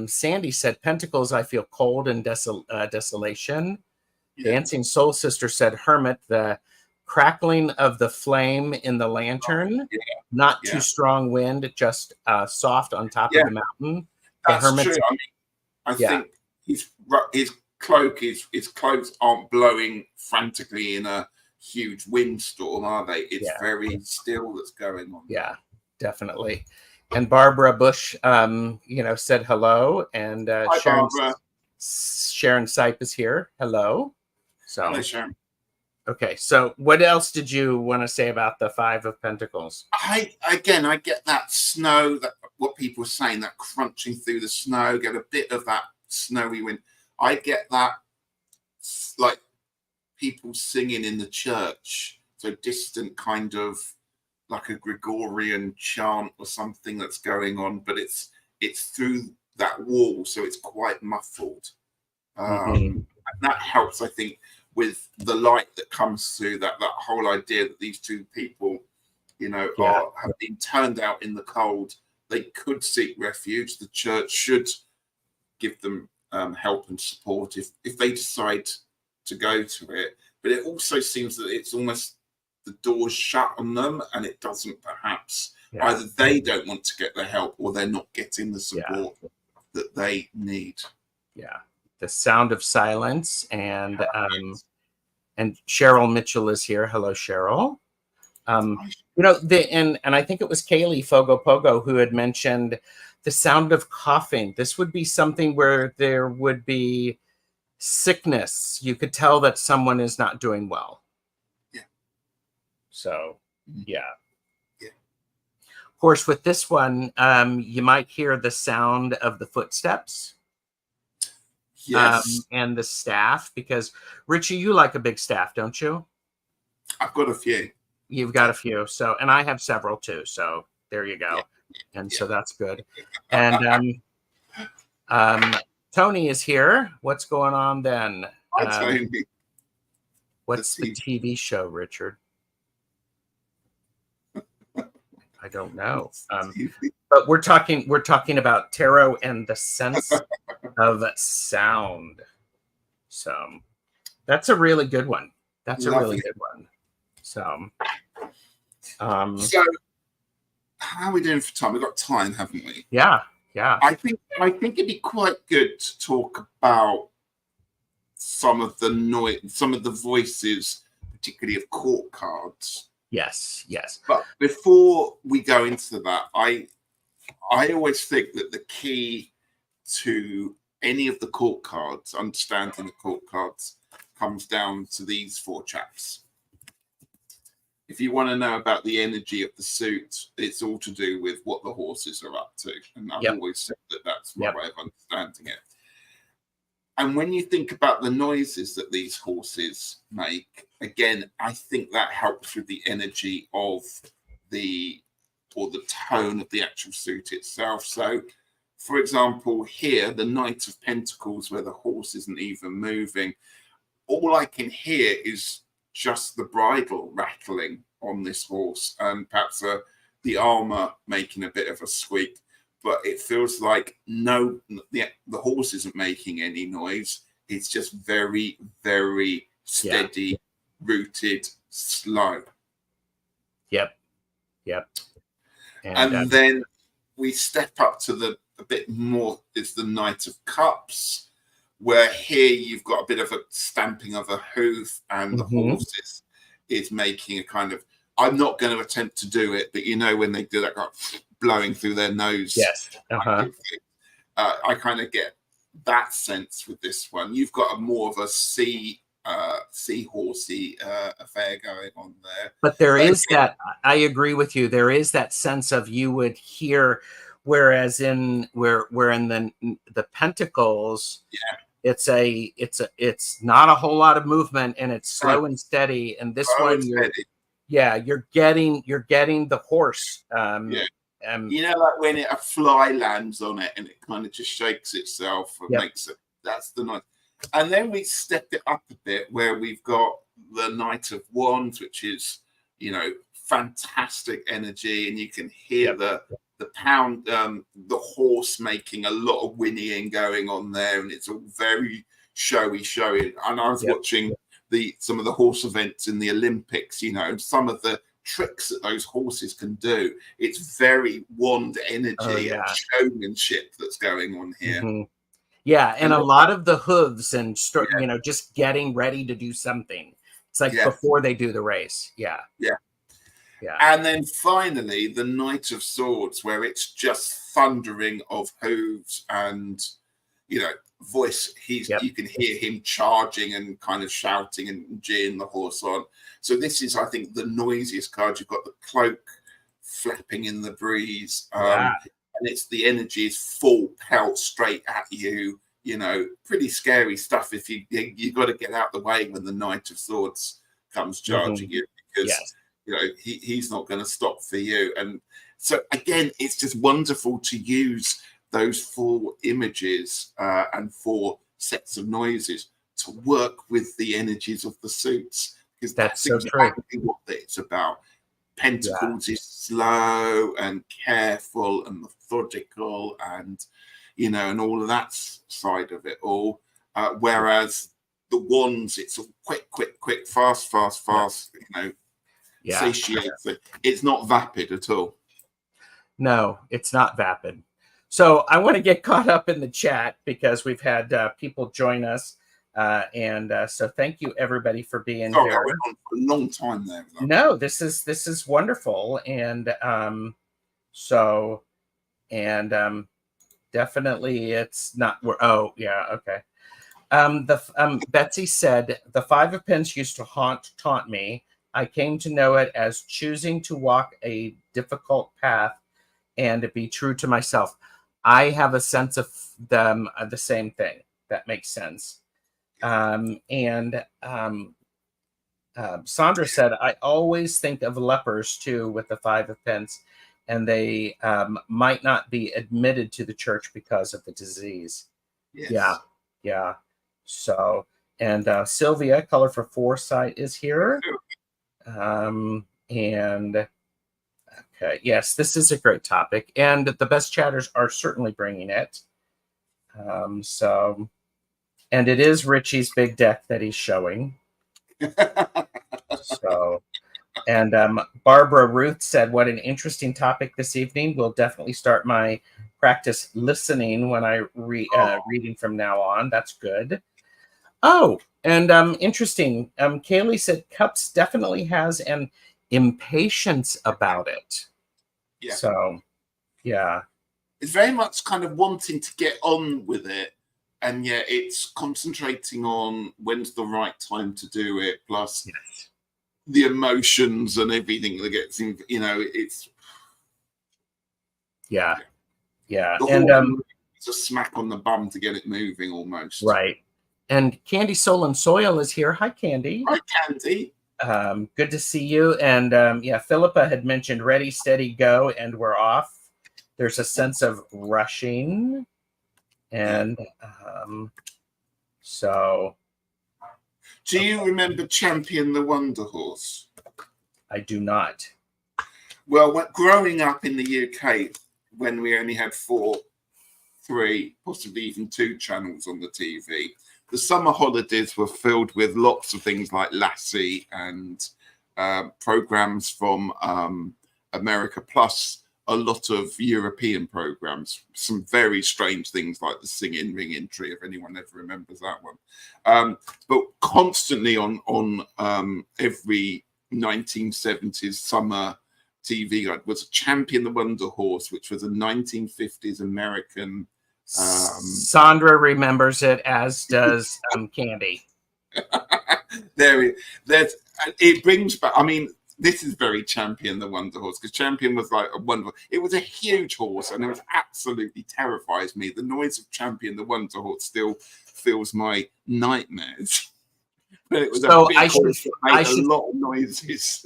[SPEAKER 1] Sandy said, Pentacles, I feel cold and desolation. Dancing Soul Sister said, Hermit, the crackling of the flame in the lantern, not too strong wind, just soft on top of the mountain.
[SPEAKER 2] That's true. I mean, I think his cloaks aren't blowing frantically in a huge windstorm, are they? It's very still that's going on.
[SPEAKER 1] Yeah, definitely. And Barbara Bush, you know, said hello, and
[SPEAKER 2] Hi,
[SPEAKER 1] Sharon Sipe is here. Hello. So,
[SPEAKER 2] hello, Sharon.
[SPEAKER 1] Okay, so what else did you want to say about the 5 of Pentacles?
[SPEAKER 2] I get that snow, that what people are saying, that crunching through the snow, get a bit of that snowy wind. I get that, like people singing in the church, so distant, kind of like a Gregorian chant or something that's going on, but it's through that wall, so it's quite muffled. And that helps, I think, with the light that comes through, that whole idea that these 2 people, you know, have been turned out in the cold. They could seek refuge. The church should give them help and support if they decide to go to it. But it also seems that it's almost the door's shut on them, and it doesn't, perhaps either they don't want to get the help or they're not getting the support that they need.
[SPEAKER 1] The sound of silence. And Cheryl Mitchell is here. Hello, Cheryl. You know, and I think it was Kaylee Fogo Pogo who had mentioned the sound of coughing. This would be something where there would be sickness. You could tell that someone is not doing well. So, Of course, with this one, you might hear the sound of the footsteps. And the staff, because Ritchie, you like a big staff, don't you?
[SPEAKER 2] I've got a few.
[SPEAKER 1] You've got a few. So, and I have several too. So there you go. And so that's good. And Tony is here. What's going on then? What's the TV show, Richard? I don't know. But we're talking about tarot and the sense of sound. So that's a really good one. That's a really good one. So
[SPEAKER 2] how are we doing for time? We've got time, haven't we?
[SPEAKER 1] Yeah.
[SPEAKER 2] I think it'd be quite good to talk about some of the noise, some of the voices, particularly of court cards.
[SPEAKER 1] Yes.
[SPEAKER 2] But before we go into that, I always think that the key to any of the court cards, understanding the court cards, comes down to these 4 chaps. If you want to know about the energy of the suit, it's all to do with what the horses are up to. And I've always said that that's my way of understanding it. And when you think about the noises that these horses make, again, I think that helps with the energy of the tone of the actual suit itself. So for example, here, the Knight of Pentacles, where the horse isn't even moving, all I can hear is just the bridle rattling on this horse, and perhaps the armor making a bit of a squeak. But it feels like the horse isn't making any noise. It's just very, very steady, rooted, slow.
[SPEAKER 1] Yep.
[SPEAKER 2] And then we step up to a bit more, is the Knight of Cups, where here you've got a bit of a stamping of a hoof, and the horse is making a kind of, I'm not going to attempt to do it, but when they do that, kind of blowing through their nose.
[SPEAKER 1] Yes.
[SPEAKER 2] I kind of get that sense with this one. You've got a more of a seahorsey affair going on there.
[SPEAKER 1] But there is that, I agree with you. There is that sense of, you would hear, whereas in the Pentacles, it's not a whole lot of movement, and it's slow and steady. And this one, you're getting the horse.
[SPEAKER 2] Like when a fly lands on it and it kind of just shakes itself and makes it. That's the nice. And then we step it up a bit, where we've got the Knight of Wands, which is, fantastic energy, and you can hear the pound, the horse making a lot of whinnying going on there, and it's all very showy. And I was watching some of the horse events in the Olympics, and some of the tricks that those horses can do. It's very wand energy and showmanship that's going on here.
[SPEAKER 1] Yeah, and a lot of the hooves and just getting ready to do something. It's like before they do the race. Yeah.
[SPEAKER 2] And then finally, the Knight of Swords, where it's just thundering of hooves and voice. You can hear him charging and kind of shouting and geeing the horse on. So this is, I think, the noisiest card. You've got the cloak flapping in the breeze. And it's the energy is full pelt straight at you. Pretty scary stuff. If you got to get out the way when the Knight of Swords comes charging you, because he's not going to stop for you. And so again, it's just wonderful to use those 4 images and 4 sets of noises to work with the energies of the suits, because that's exactly what it's about. Pentacles is slow and careful and methodical, and and all of that side of it all. Whereas the Wands, it's all quick, fast. Satiate. It's not vapid at all.
[SPEAKER 1] No, it's not vapid. So I want to get caught up in the chat, because we've had people join us. So thank you everybody for being here.
[SPEAKER 2] I went on for a long time there.
[SPEAKER 1] No, this is wonderful. And definitely it's not. Okay. Betsy said, the 5 of Pence used to taunt me. I came to know it as choosing to walk a difficult path and to be true to myself. I have a sense of them, the same thing. That makes sense. Sandra said, I always think of lepers too with the 5 of Pence, and they might not be admitted to the church because of the disease.
[SPEAKER 2] Yes.
[SPEAKER 1] Yeah. So, and Sylvia, Color for Foresight, is here. Okay, yes, this is a great topic, and the best chatters are certainly bringing it. And it is Ritchie's big deck that he's showing. And Barbara Ruth said, what an interesting topic this evening. We'll definitely start my practice listening when I reading from now on. That's good. Oh, and interesting. Kaylee said Cups definitely has an impatience about it.
[SPEAKER 2] Yeah.
[SPEAKER 1] So, yeah.
[SPEAKER 2] It's very much kind of wanting to get on with it, and yet it's concentrating on when's the right time to do it, plus the emotions and everything that gets in, it's...
[SPEAKER 1] Yeah.
[SPEAKER 2] And it's a smack on the bum to get it moving almost.
[SPEAKER 1] Right. And Candy Soul and Soil is here. Hi, Candy.
[SPEAKER 2] Hi, Candy.
[SPEAKER 1] Good to see you. And Philippa had mentioned ready, steady, go, and we're off. There's a sense of rushing. And so.
[SPEAKER 2] Do you remember Champion the Wonder Horse?
[SPEAKER 1] I do not.
[SPEAKER 2] Well, growing up in the UK, when we only had 4, 3, possibly even 2 channels on the TV, the summer holidays were filled with lots of things like Lassie and programs from America, plus a lot of European programs, some very strange things like the Singing Ringing Tree, if anyone ever remembers that one. But constantly on every 1970s summer TV guide was Champion the Wonder Horse, which was a 1950s American.
[SPEAKER 1] Sandra remembers it, as does Candy.
[SPEAKER 2] It brings back. I mean, this is very Champion the Wonder Horse, because Champion was like a wonderful. It was a huge horse, and it was absolutely terrifies me. The noise of Champion the Wonder Horse still fills my nightmares. But it was a big horse that made a lot of noises.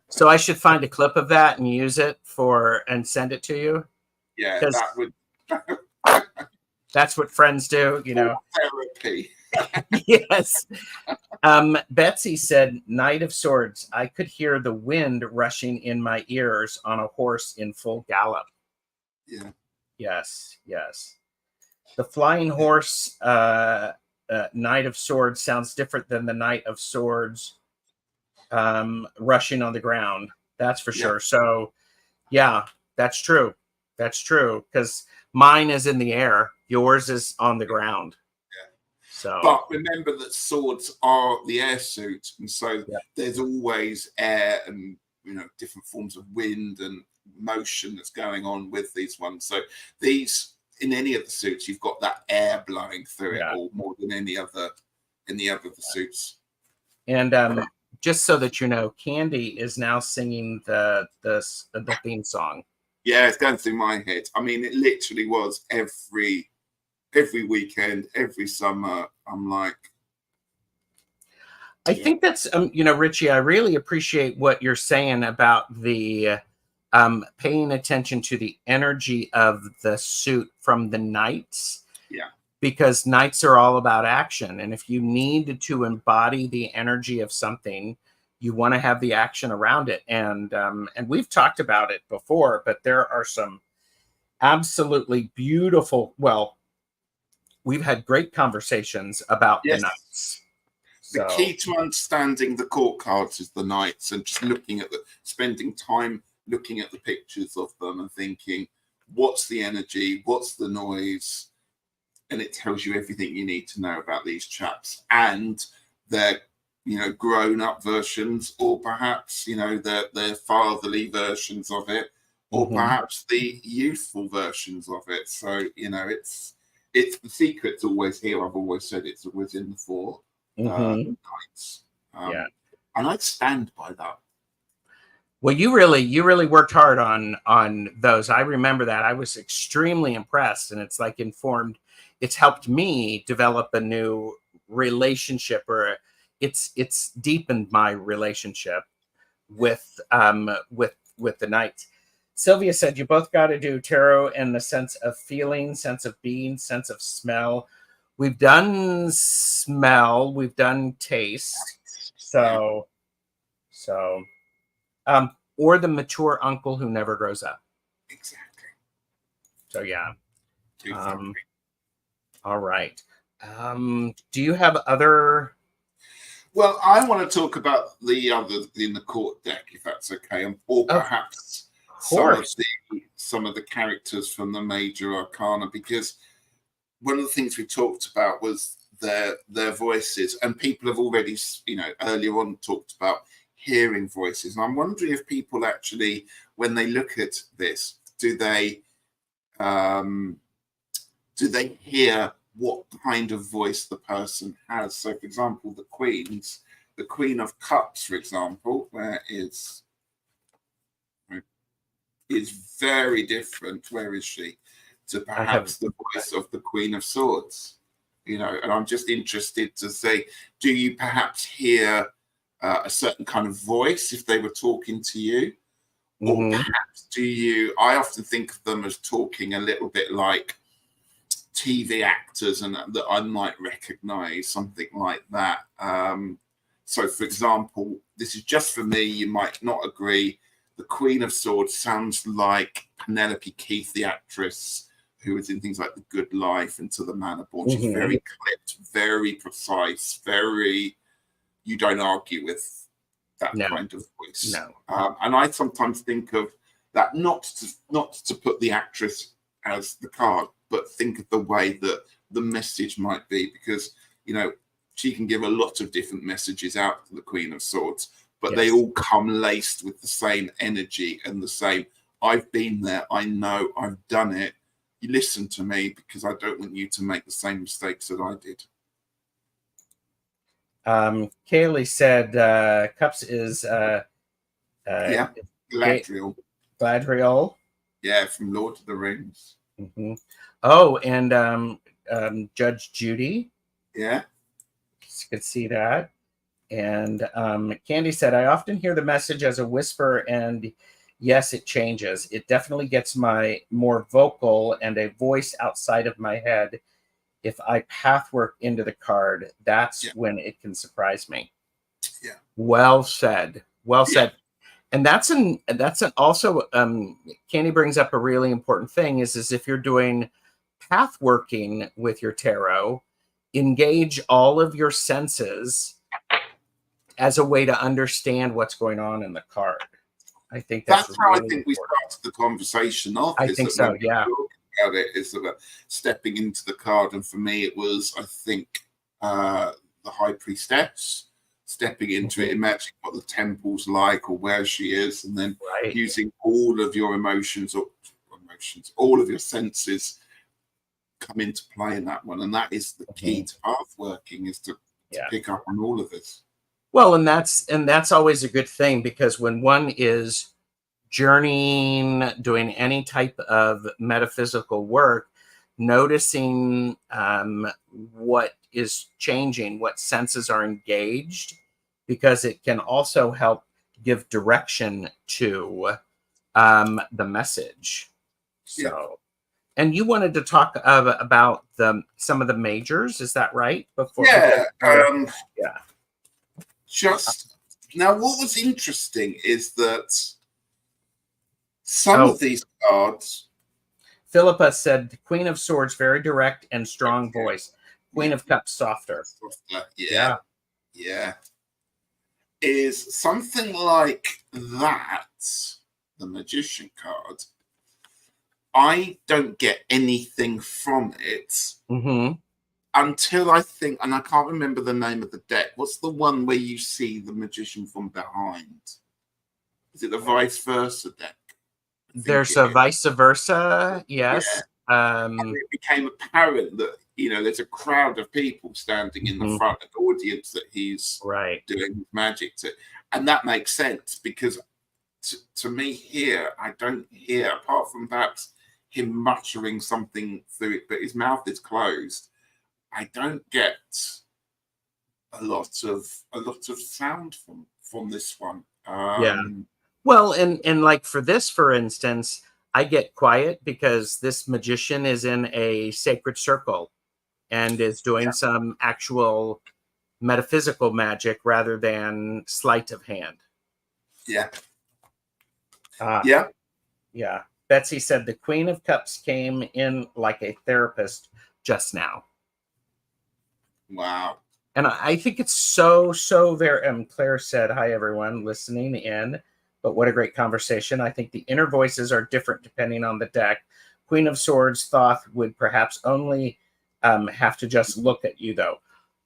[SPEAKER 1] So I should find a clip of that and use it and send it to you.
[SPEAKER 2] Yeah, that would.
[SPEAKER 1] That's what friends do, you know.
[SPEAKER 2] Therapy.
[SPEAKER 1] Yes. Betsy said, Knight of Swords. I could hear the wind rushing in my ears on a horse in full gallop.
[SPEAKER 2] Yeah.
[SPEAKER 1] Yes. The flying horse, Knight of Swords, sounds different than the Knight of Swords rushing on the ground. That's for sure. So, yeah, that's true. That's true, because mine is in the air. Yours is on the ground.
[SPEAKER 2] Yeah.
[SPEAKER 1] So,
[SPEAKER 2] but remember that swords are the air suit, and so there's always air and different forms of wind and motion that's going on with these ones. So these, in any of the suits, you've got that air blowing through it all more than any other of the suits.
[SPEAKER 1] And just so that you know, Candy is now singing the theme song.
[SPEAKER 2] Yeah, it's going through my head. I mean, it literally was every weekend, every summer. I'm like,
[SPEAKER 1] I think that's Ritchie, I really appreciate what you're saying about the paying attention to the energy of the suit from the knights.
[SPEAKER 2] Yeah.
[SPEAKER 1] Because knights are all about action, and if you need to embody the energy of something, you want to have the action around it. And we've talked about it before, but there are some absolutely beautiful, we've had great conversations about the knights.
[SPEAKER 2] The key to understanding the court cards is the knights, and just spending time looking at the pictures of them and thinking, what's the energy, what's the noise, and it tells you everything you need to know about these chaps and their grown-up versions, or perhaps their fatherly versions of it, or perhaps the youthful versions of it. So it's the secret's always here. I've always said it's always in the 4 nights. And I'd stand by that.
[SPEAKER 1] Well, you really worked hard on those. I remember that. I was extremely impressed, and it's like it's helped me develop a new relationship, or it's deepened my relationship with the knights. Sylvia said, you both got to do tarot in the sense of feeling, sense of being, sense of smell. We've done smell, we've done taste. So or the mature uncle who never grows up.
[SPEAKER 2] Exactly.
[SPEAKER 1] So yeah.
[SPEAKER 2] Exactly.
[SPEAKER 1] All right. Do you have other?
[SPEAKER 2] Well, I want to talk about the other in the court deck, if that's okay, or perhaps some of the characters from the major arcana, because one of the things we talked about was their voices, and people have already, earlier on talked about hearing voices. And I'm wondering if people actually, when they look at this, do they hear what kind of voice the person has? So, for example, the Queen of Cups, for example, is very different. Where is she? To perhaps the voice of the Queen of Swords. And I'm just interested to say, do you perhaps hear a certain kind of voice if they were talking to you, Or perhaps I often think of them as talking a little bit like TV actors and that I might recognize, something like that. So, for example, this is just for me, you might not agree. The Queen of Swords sounds like Penelope Keith, the actress who was in things like The Good Life and To the Manor Born. She's very clipped, very precise, you don't argue with that kind of voice.
[SPEAKER 1] No.
[SPEAKER 2] And I sometimes think of that, not to put the actress as the card, but think of the way that the message might be, because, you know, she can give a lot of different messages out to the Queen of Swords, but they all come laced with the same energy and the same, I've been there, I know, I've done it. You listen to me because I don't want you to make the same mistakes that I did.
[SPEAKER 1] Kaylee said Cups is
[SPEAKER 2] Galadriel.
[SPEAKER 1] Galadriel.
[SPEAKER 2] Yeah, from Lord of the Rings.
[SPEAKER 1] Oh, and Judge Judy.
[SPEAKER 2] Yeah.
[SPEAKER 1] Could see that. And Candy said, I often hear the message as a whisper, and yes, it changes. It definitely gets my more vocal and a voice outside of my head. If I pathwork into the card, that's when it can surprise me.
[SPEAKER 2] Yeah.
[SPEAKER 1] Well said. Well said. And that's also Candy brings up a really important thing is if you're doing path working with your tarot, engage all of your senses as a way to understand what's going on in the card. I think that's
[SPEAKER 2] how
[SPEAKER 1] really
[SPEAKER 2] I think we started the conversation off.
[SPEAKER 1] I think so, yeah.
[SPEAKER 2] About it is about stepping into the card, and for me it was, I think, the High Priestess, stepping into it, imagining what the temple's like or where she is, and then using all of your emotions, all of your senses come into play in that one. And that is the key to path working, is to pick up on all of this.
[SPEAKER 1] Well, and that's always a good thing, because when one is journeying, doing any type of metaphysical work, noticing what is changing, what senses are engaged, because it can also help give direction to the message. So, and you wanted to talk about some of the majors, is that right?
[SPEAKER 2] Just now, what was interesting is that some of these cards.
[SPEAKER 1] Philippa said, Queen of Swords, very direct and strong voice. Queen of Cups, softer.
[SPEAKER 2] Yeah. Is something like that, the Magician card. I don't get anything from it until I think, and I can't remember the name of the deck. What's the one where you see the Magician from behind? Is it the vice versa deck?
[SPEAKER 1] There's a vice versa, yes.
[SPEAKER 2] And it became apparent that, you know, there's a crowd of people standing in the front, an audience that he's doing his magic to. And that makes sense, because to me here, I don't hear, apart from perhaps him muttering something through it, but his mouth is closed. I don't get a lot of sound from this one.
[SPEAKER 1] Well, and like for this, for instance, I get quiet because this magician is in a sacred circle and is doing some actual metaphysical magic rather than sleight of hand. Betsy said the Queen of Cups came in like a therapist just now.
[SPEAKER 2] Wow.
[SPEAKER 1] And I think it's so very, Claire said, hi, everyone listening in, but what a great conversation. I think the inner voices are different depending on the deck. Queen of Swords, Thoth would perhaps only have to just look at you, though.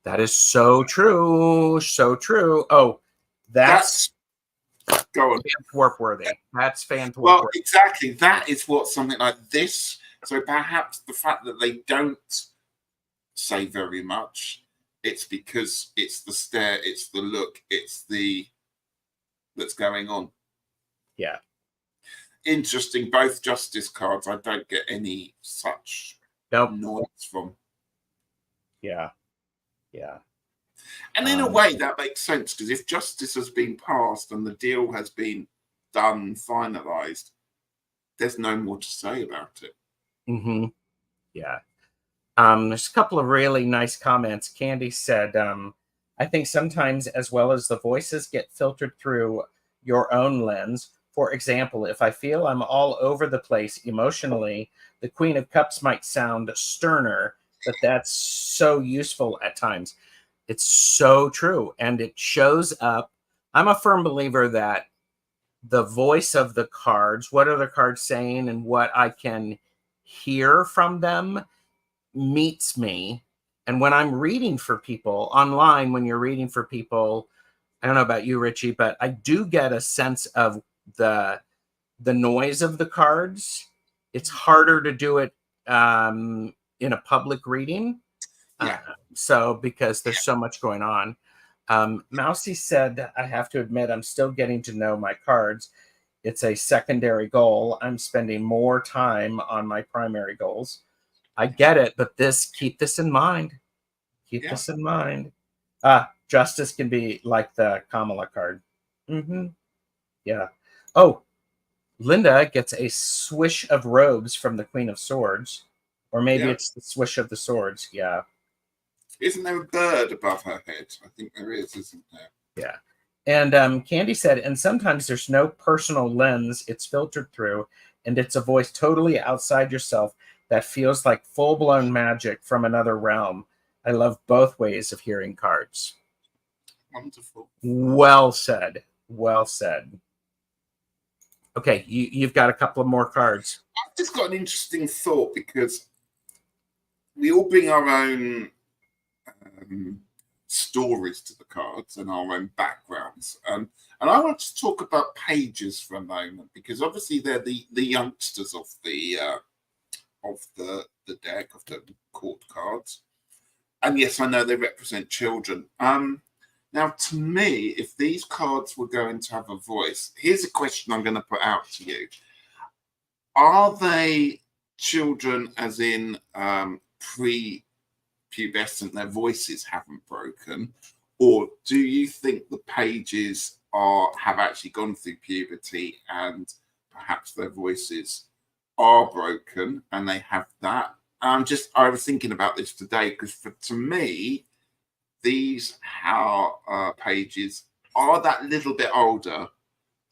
[SPEAKER 1] That is so true. So true. Oh, that's Fan-Thwarp worthy. That's Fan-Thwarp worthy.
[SPEAKER 2] Well, exactly. That is what something like this. So perhaps the fact that they don't say very much, it's because it's the stare, it's the look, it's that's going on.
[SPEAKER 1] Yeah.
[SPEAKER 2] Interesting. Both Justice cards, I don't get any such noise from.
[SPEAKER 1] Yeah.
[SPEAKER 2] And in a way, that makes sense, because if Justice has been passed and the deal has been done, finalized, there's no more to say about it.
[SPEAKER 1] Mm-hmm. Yeah. There's a couple of really nice comments. Candy said, I think sometimes as well as the voices get filtered through your own lens. For example, if I feel I'm all over the place emotionally, the Queen of Cups might sound sterner, but that's so useful at times. It's so true. And it shows up. I'm a firm believer that the voice of the cards, what are the cards saying, and what I can hear from them meets me. And when I'm reading for people online, when you're reading for people, I don't know about you, Ritchie, but I do get a sense of the noise of the cards. It's harder to do it in a public reading.
[SPEAKER 2] Yeah.
[SPEAKER 1] So because there's so much going on. Mousy said, I have to admit, I'm still getting to know my cards. It's a secondary goal. I'm spending more time on my primary goals. I get it, but keep this in mind. Keep this in mind. Justice can be like the Kamala card. Mm-hmm. Yeah. Oh, Linda gets a swish of robes from the Queen of Swords. Or maybe it's the swish of the swords. Yeah.
[SPEAKER 2] Isn't there a bird above her head? I think there is, isn't there?
[SPEAKER 1] Yeah. And Candy said, and sometimes there's no personal lens it's filtered through, and it's a voice totally outside yourself that feels like full-blown magic from another realm. I love both ways of hearing cards.
[SPEAKER 2] Wonderful.
[SPEAKER 1] Well said. Well said. Okay, you've got a couple of more cards.
[SPEAKER 2] I've just got an interesting thought, because we all bring our own stories to the cards and our own backgrounds. And I want to talk about pages for a moment, because obviously they're the youngsters of the deck, of the court cards. And yes, I know they represent children. Now, to me, if these cards were going to have a voice, here's a question I'm going to put out to you. Are they children as in pre-pubescent, their voices haven't broken? Or do you think the pages have actually gone through puberty and perhaps their voices are broken and they have that? I was thinking about this today, because to me, these pages are that little bit older,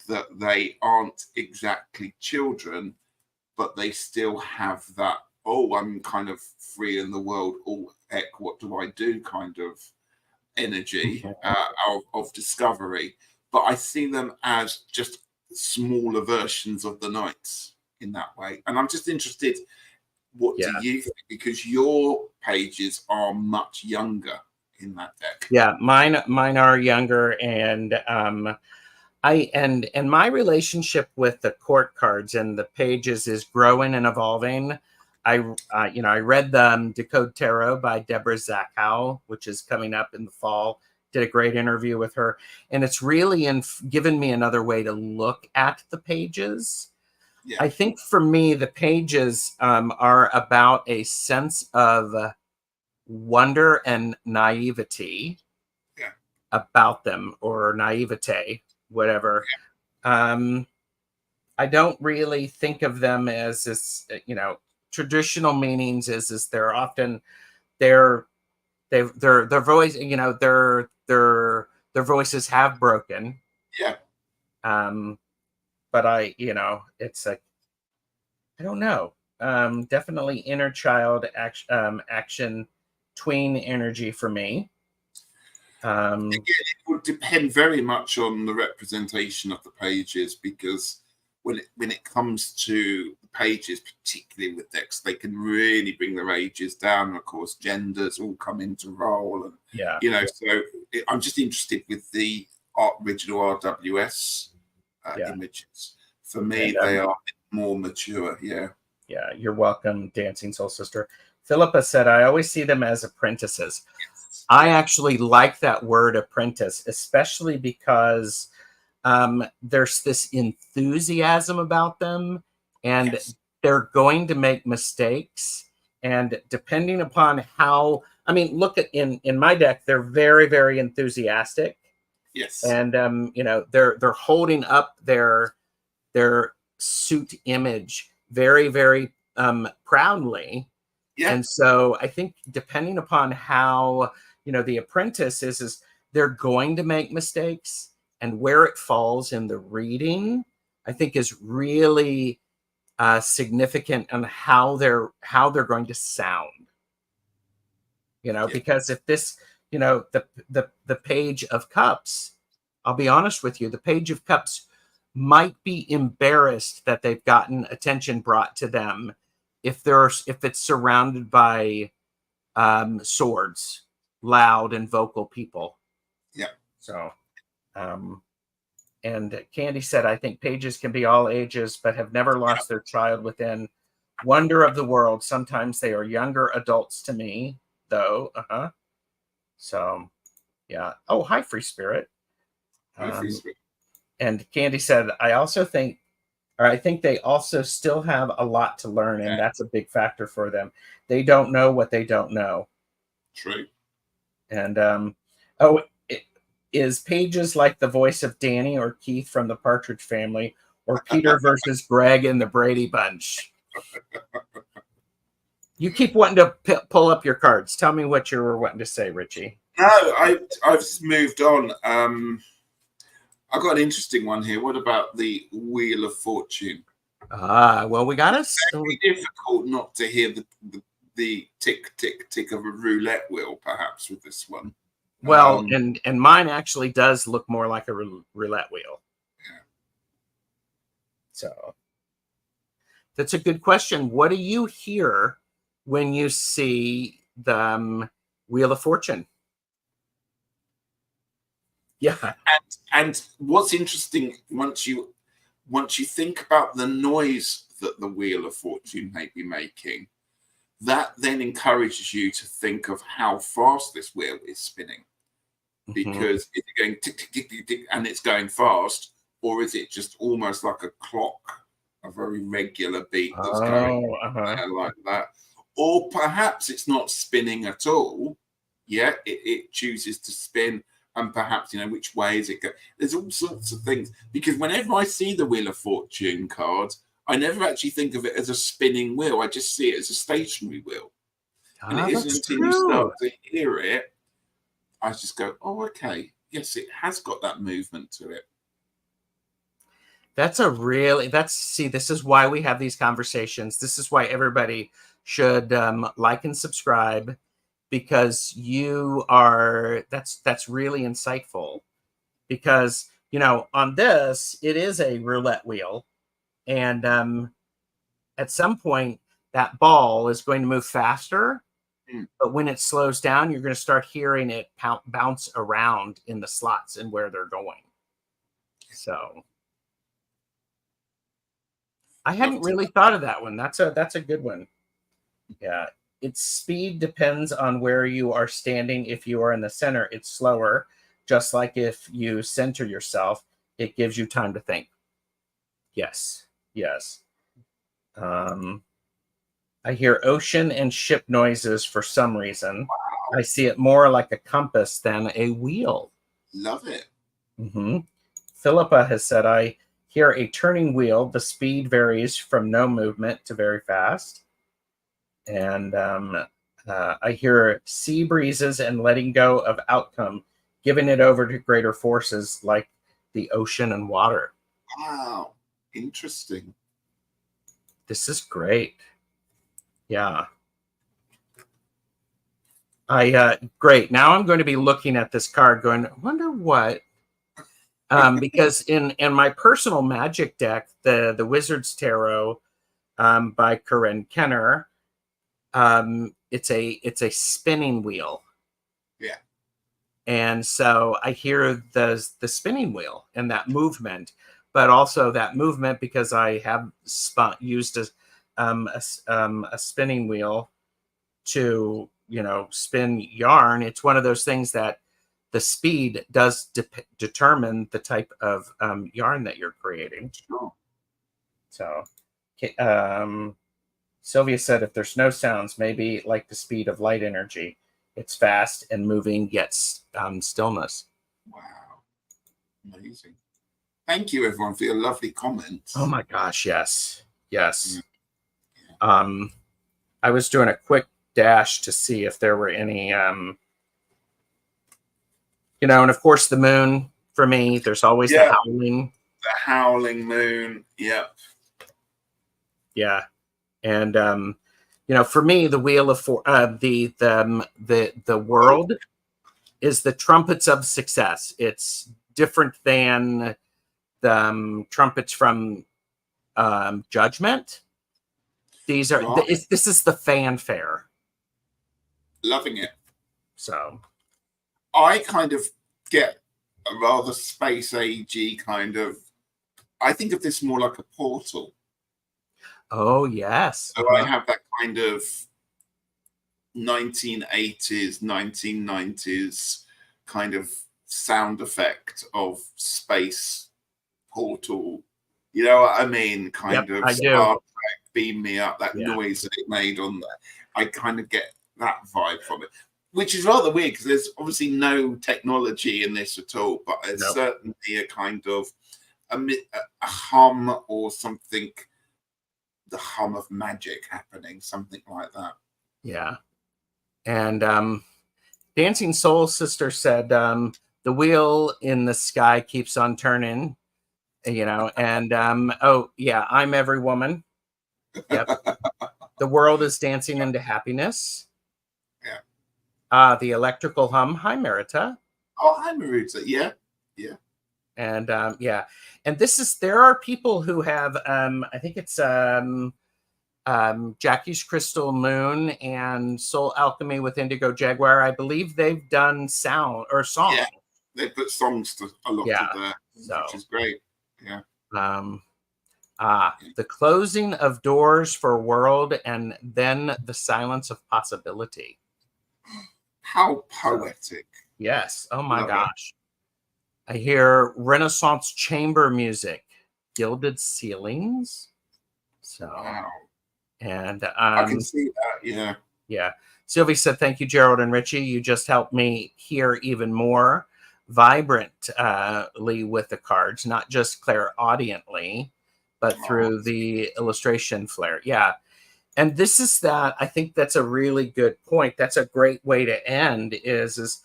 [SPEAKER 2] that they aren't exactly children, but they still have that, oh, I'm kind of free in the world, oh, heck, what do I do kind of energy of discovery. But I see them as just smaller versions of the knights in that way. And I'm just interested, what do you think? Because your pages are much younger in that deck.
[SPEAKER 1] Yeah, mine are younger, and and my relationship with the court cards and the pages is growing and evolving. I read the Decode Tarot by Deborah Zachow, which is coming up in the fall. Did a great interview with her, and it's really given me another way to look at the pages. Yeah. I think for me, the pages are about a sense of wonder and naivety about them, or naivete, whatever. Yeah. I don't really think of them as this, traditional meanings is they're often their voice, their voices have broken.
[SPEAKER 2] Yeah.
[SPEAKER 1] But it's like, I don't know. Definitely inner child action tween energy for me.
[SPEAKER 2] Again, it would depend very much on the representation of the pages, because when it comes to the pages, particularly with decks, they can really bring their ages down. And of course, genders all come into role, and so I'm just interested with the original RWS images. For me, they are more mature. Yeah,
[SPEAKER 1] you're welcome, Dancing Soul Sister. Philippa said, I always see them as apprentices. Yes. I actually like that word apprentice, especially because there's this enthusiasm about them, and they're going to make mistakes. And depending upon how, look at in my deck, they're very, very enthusiastic.
[SPEAKER 2] Yes.
[SPEAKER 1] And they're holding up their their suit image very, very proudly.
[SPEAKER 2] Yeah.
[SPEAKER 1] And so I think depending upon how, the apprentice is they're going to make mistakes, and where it falls in the reading, I think is really significant on how they're going to sound. Because if this, the Page of Cups, I'll be honest with you, the Page of Cups might be embarrassed that they've gotten attention brought to them if it's surrounded by swords, loud and vocal people.
[SPEAKER 2] Yeah.
[SPEAKER 1] So, and Candy said, I think pages can be all ages, but have never lost their child within. Wonder of the world. Sometimes they are younger adults to me, though. So, yeah. Oh, hi, Free Spirit.
[SPEAKER 2] Free Spirit.
[SPEAKER 1] And Candy said, I think they also still have a lot to learn, and that's a big factor for them. They don't know what they don't know.
[SPEAKER 2] True.
[SPEAKER 1] And is Pages like the voice of Danny or Keith from the Partridge Family, or Peter versus Greg in the Brady Bunch? You keep wanting to pull up your cards. Tell me what you were wanting to say, Ritchie.
[SPEAKER 2] No, I've just moved on. I've got an interesting one here. What about the Wheel of Fortune?
[SPEAKER 1] Well, we got us.
[SPEAKER 2] It's difficult not to hear the tick, tick, tick of a roulette wheel, perhaps, with this one.
[SPEAKER 1] Well, and mine actually does look more like a roulette wheel.
[SPEAKER 2] Yeah.
[SPEAKER 1] So that's a good question. What do you hear when you see the Wheel of Fortune? Yeah.
[SPEAKER 2] And what's interesting, once you think about the noise that the Wheel of Fortune may be making, that then encourages you to think of how fast this wheel is spinning. Because is it going tick, tick, tick, tick, tick, and it's going fast, or is it just almost like a clock, a very regular beat that's going like that? Or perhaps it's not spinning at all. Yeah, it chooses to spin, and perhaps, which way is it going? There's all sorts of things. Because whenever I see the Wheel of Fortune card, I never actually think of it as a spinning wheel. I just see it as a stationary wheel. And it isn't until you start to hear it, I just go, oh, okay. Yes, it has got that movement to it.
[SPEAKER 1] This is why we have these conversations. This is why everybody should like and subscribe, because that's really insightful. Because, on this, it is a roulette wheel. And at some point, that ball is going to move faster. But when it slows down, you're going to start hearing it bounce around in the slots and where they're going. So I hadn't really thought of that one. That's a good one. Yeah. Its speed depends on where you are standing. If you are in the center, it's slower. Just like if you center yourself, it gives you time to think. Yes. I hear ocean and ship noises for some reason. Wow. I see it more like a compass than a wheel.
[SPEAKER 2] Love it.
[SPEAKER 1] Philippa has said, I hear a turning wheel. The speed varies from no movement to very fast. And I hear sea breezes and letting go of outcome, giving it over to greater forces like the ocean and water.
[SPEAKER 2] Wow. Interesting.
[SPEAKER 1] This is great. Yeah. Great. Now I'm going to be looking at this card going, I wonder what, because in my personal magic deck, the Wizard's Tarot by Corinne Kenner, it's a spinning wheel.
[SPEAKER 2] Yeah.
[SPEAKER 1] And so I hear the spinning wheel and that movement, but also that movement because I have used a spinning wheel to spin yarn. It's one of those things that the speed does determine the type of yarn that you're creating.
[SPEAKER 2] Sure.
[SPEAKER 1] So Sylvia said, if there's no sounds, maybe like the speed of light energy, it's fast and moving, yet stillness.
[SPEAKER 2] Wow. Amazing. Thank you, everyone, for your lovely comments.
[SPEAKER 1] Oh my gosh, yes. Yes.
[SPEAKER 2] Yeah.
[SPEAKER 1] I was doing a quick dash to see if there were any and of course the moon for me, there's always the howling.
[SPEAKER 2] The howling moon. Yep.
[SPEAKER 1] Yeah. And for me, the wheel of the world is the trumpets of success. It's different than the trumpets from Judgment. These are this is the fanfare.
[SPEAKER 2] Loving it.
[SPEAKER 1] So
[SPEAKER 2] I kind of get a rather space agey kind of. I think of this more like a portal.
[SPEAKER 1] Oh yes.
[SPEAKER 2] So I have that kind of 1980s, 1990s kind of sound effect of space portal. You know what I mean? Kind of Star Trek, beam me up, that noise that it made on that. I kind of get that vibe from it, which is rather weird because there's obviously no technology in this at all, but it's certainly a kind of a hum or something, the hum of magic happening, something like that.
[SPEAKER 1] Yeah. And Dancing Soul Sister said, the wheel in the sky keeps on turning, and oh yeah, I'm every woman. Yep. The world is dancing into happiness.
[SPEAKER 2] Yeah.
[SPEAKER 1] The electrical hum. Hi, Merita.
[SPEAKER 2] Oh, hi, Merita. Yeah. Yeah.
[SPEAKER 1] And and there are people who have I think it's Jackie's Crystal Moon and Soul Alchemy with Indigo Jaguar. I believe they've done sound or song.
[SPEAKER 2] Yeah, they put songs to a lot of there, which is great. Yeah.
[SPEAKER 1] The closing of doors for world and then the silence of possibility.
[SPEAKER 2] How poetic.
[SPEAKER 1] Yes. Oh my gosh. I hear Renaissance chamber music, gilded ceilings. So,
[SPEAKER 2] wow.
[SPEAKER 1] And
[SPEAKER 2] I can see that. Yeah.
[SPEAKER 1] Yeah. Sylvie said, thank you, Gerald and Ritchie. You just helped me hear even more vibrantly with the cards, not just clairaudiently, but through the illustration flair. Yeah. And this is that. I think that's a really good point. That's a great way to end is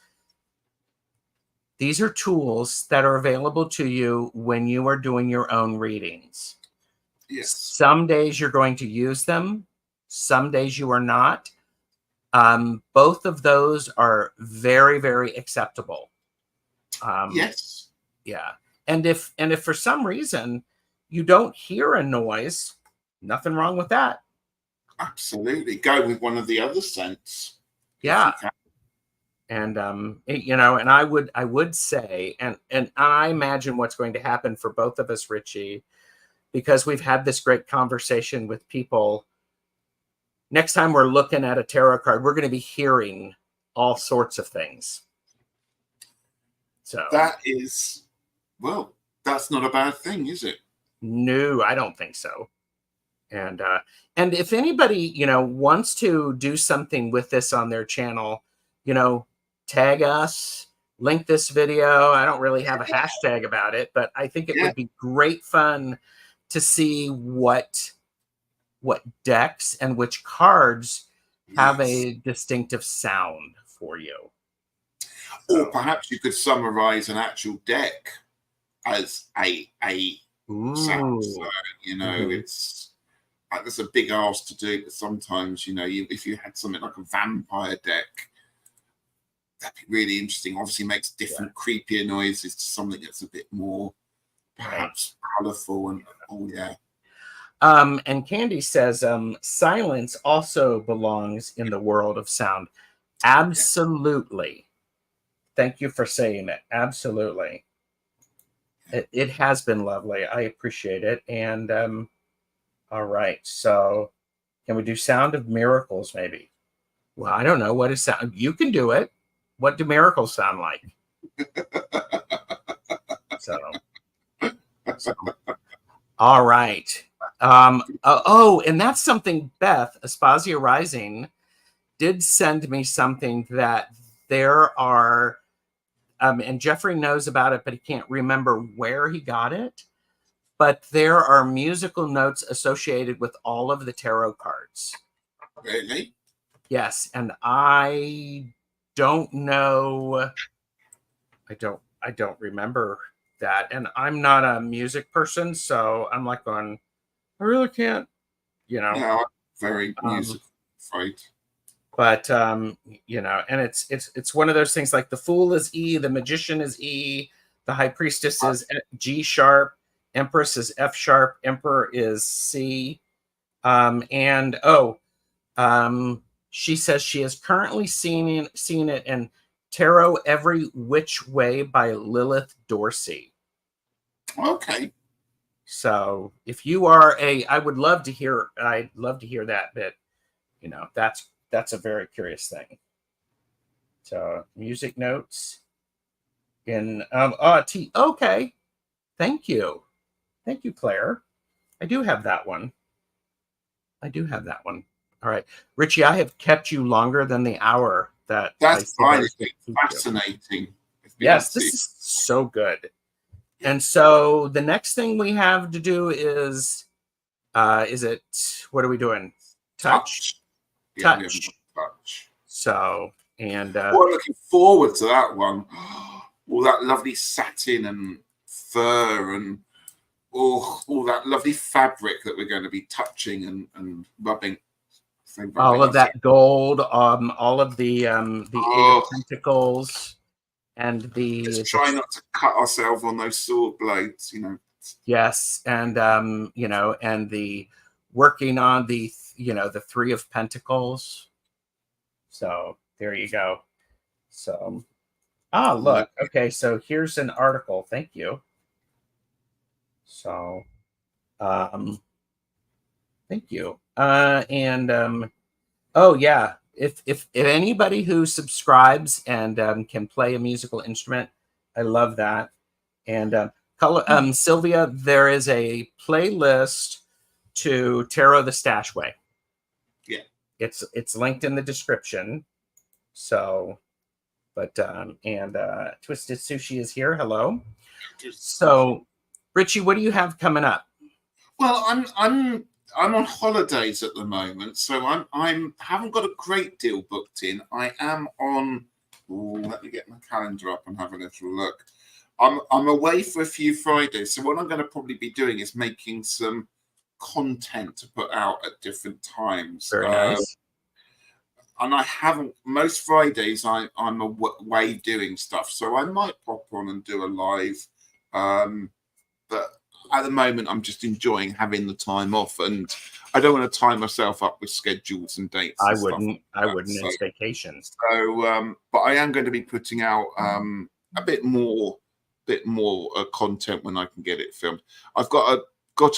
[SPEAKER 1] these are tools that are available to you when you are doing your own readings.
[SPEAKER 2] Yes.
[SPEAKER 1] Some days you're going to use them. Some days you are not. Both of those are very, very acceptable.
[SPEAKER 2] Yes.
[SPEAKER 1] Yeah. And if for some reason you don't hear a noise, nothing wrong with that.
[SPEAKER 2] Absolutely. Go with one of the other scents.
[SPEAKER 1] Yeah. And and I would say, and I imagine what's going to happen for both of us, Ritchie, because we've had this great conversation with people. Next time we're looking at a tarot card, we're going to be hearing all sorts of things. So
[SPEAKER 2] that's not a bad thing, is it?
[SPEAKER 1] No, I don't think so. And if anybody, wants to do something with this on their channel, tag us, link this video. I don't really have a hashtag about it, but I think it would be great fun to see what decks and which cards have a distinctive sound for you.
[SPEAKER 2] Or perhaps you could summarize an actual deck as a sound. So, it's like there's a big ask to do, but sometimes, if you had something like a vampire deck, that'd be really interesting. Obviously makes different creepier noises to something that's a bit more perhaps colorful and
[SPEAKER 1] and Candy says silence also belongs in the world of sound. Absolutely. Thank you for saying it. Absolutely. It has been lovely. I appreciate it. And all right. So can we do Sound of Miracles maybe? Well, I don't know. What is sound? You can do it. What do miracles sound like? So all right. And that's something Beth, Aspasia Rising, did send me something that there are and Jeffrey knows about it, but he can't remember where he got it. But there are musical notes associated with all of the tarot cards.
[SPEAKER 2] Really?
[SPEAKER 1] Yes, and I don't know. I don't remember that, and I'm not a music person, so I'm like going, I really can't, you know.
[SPEAKER 2] No, I'm very musical, afraid.
[SPEAKER 1] But you know, and it's one of those things like the Fool is E, the Magician is E, the High Priestess is G sharp, Empress is F sharp, Emperor is C, and she says she is currently seen it in Tarot Every Which Way by Lilith Dorsey.
[SPEAKER 2] Okay.
[SPEAKER 1] So if you are I'd love to hear that, but you know, that's a very curious thing. So music notes in okay. Thank you, Claire. I do have that one. All right, Ritchie, I have kept you longer than the hour that
[SPEAKER 2] that's fine. It's been fascinating.
[SPEAKER 1] Yes, this is so good. And so the next thing we have to do is it, what are we doing? Touch.
[SPEAKER 2] Yeah, touch.
[SPEAKER 1] So, and
[SPEAKER 2] I'm looking forward to that one. All that lovely satin and fur and all that lovely fabric that we're going to be touching and rubbing.
[SPEAKER 1] All of that gold, all of the Eight of Pentacles, and
[SPEAKER 2] just try not to cut ourselves on those sword blades, you know.
[SPEAKER 1] Yes, and you know, and the working on the the Three of Pentacles. So there you go. So look, okay, so here's an article. Thank you. So thank you. Oh yeah, if anybody who subscribes and can play a musical instrument, I love that. And Sylvia, there is a playlist to Tarot the Stash Way.
[SPEAKER 2] Yeah,
[SPEAKER 1] it's linked in the description. So, but and Twisted Sushi is here. Hello. So, Ritchie, what do you have coming up?
[SPEAKER 2] Well, I'm on holidays at the moment, so I haven't got a great deal booked in. I am on. Let me get my calendar up and have a little look. I'm away for a few Fridays, so what I'm going to probably be doing is making some content to put out at different times.
[SPEAKER 1] Very nice.
[SPEAKER 2] And I haven't. Most Fridays I'm away doing stuff, so I might pop on and do a live. But at the moment, I'm just enjoying having the time off, and I don't want to tie myself up with schedules and dates.
[SPEAKER 1] I wouldn't. It's vacation.
[SPEAKER 2] So, but I am going to be putting out a bit more content when I can get it filmed. I've got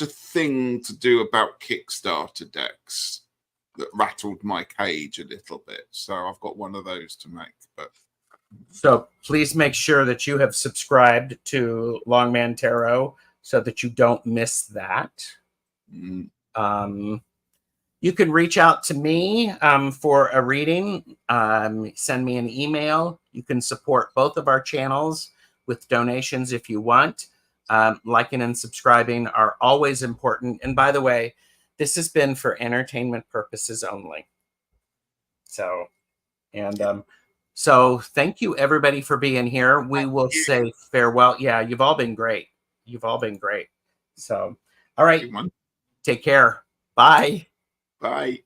[SPEAKER 2] a thing to do about Kickstarter decks that rattled my cage a little bit, so I've got one of those to make. But
[SPEAKER 1] so please make sure that you have subscribed to Longman Tarot so that you don't miss that. You can reach out to me for a reading. Send me an email. You can support both of our channels with donations if you want. Liking and subscribing are always important. And by the way, this has been for entertainment purposes only. So, and so thank you everybody for being here. We will say farewell. Yeah, you've all been great. So, all right. Take care. Bye.
[SPEAKER 2] Bye.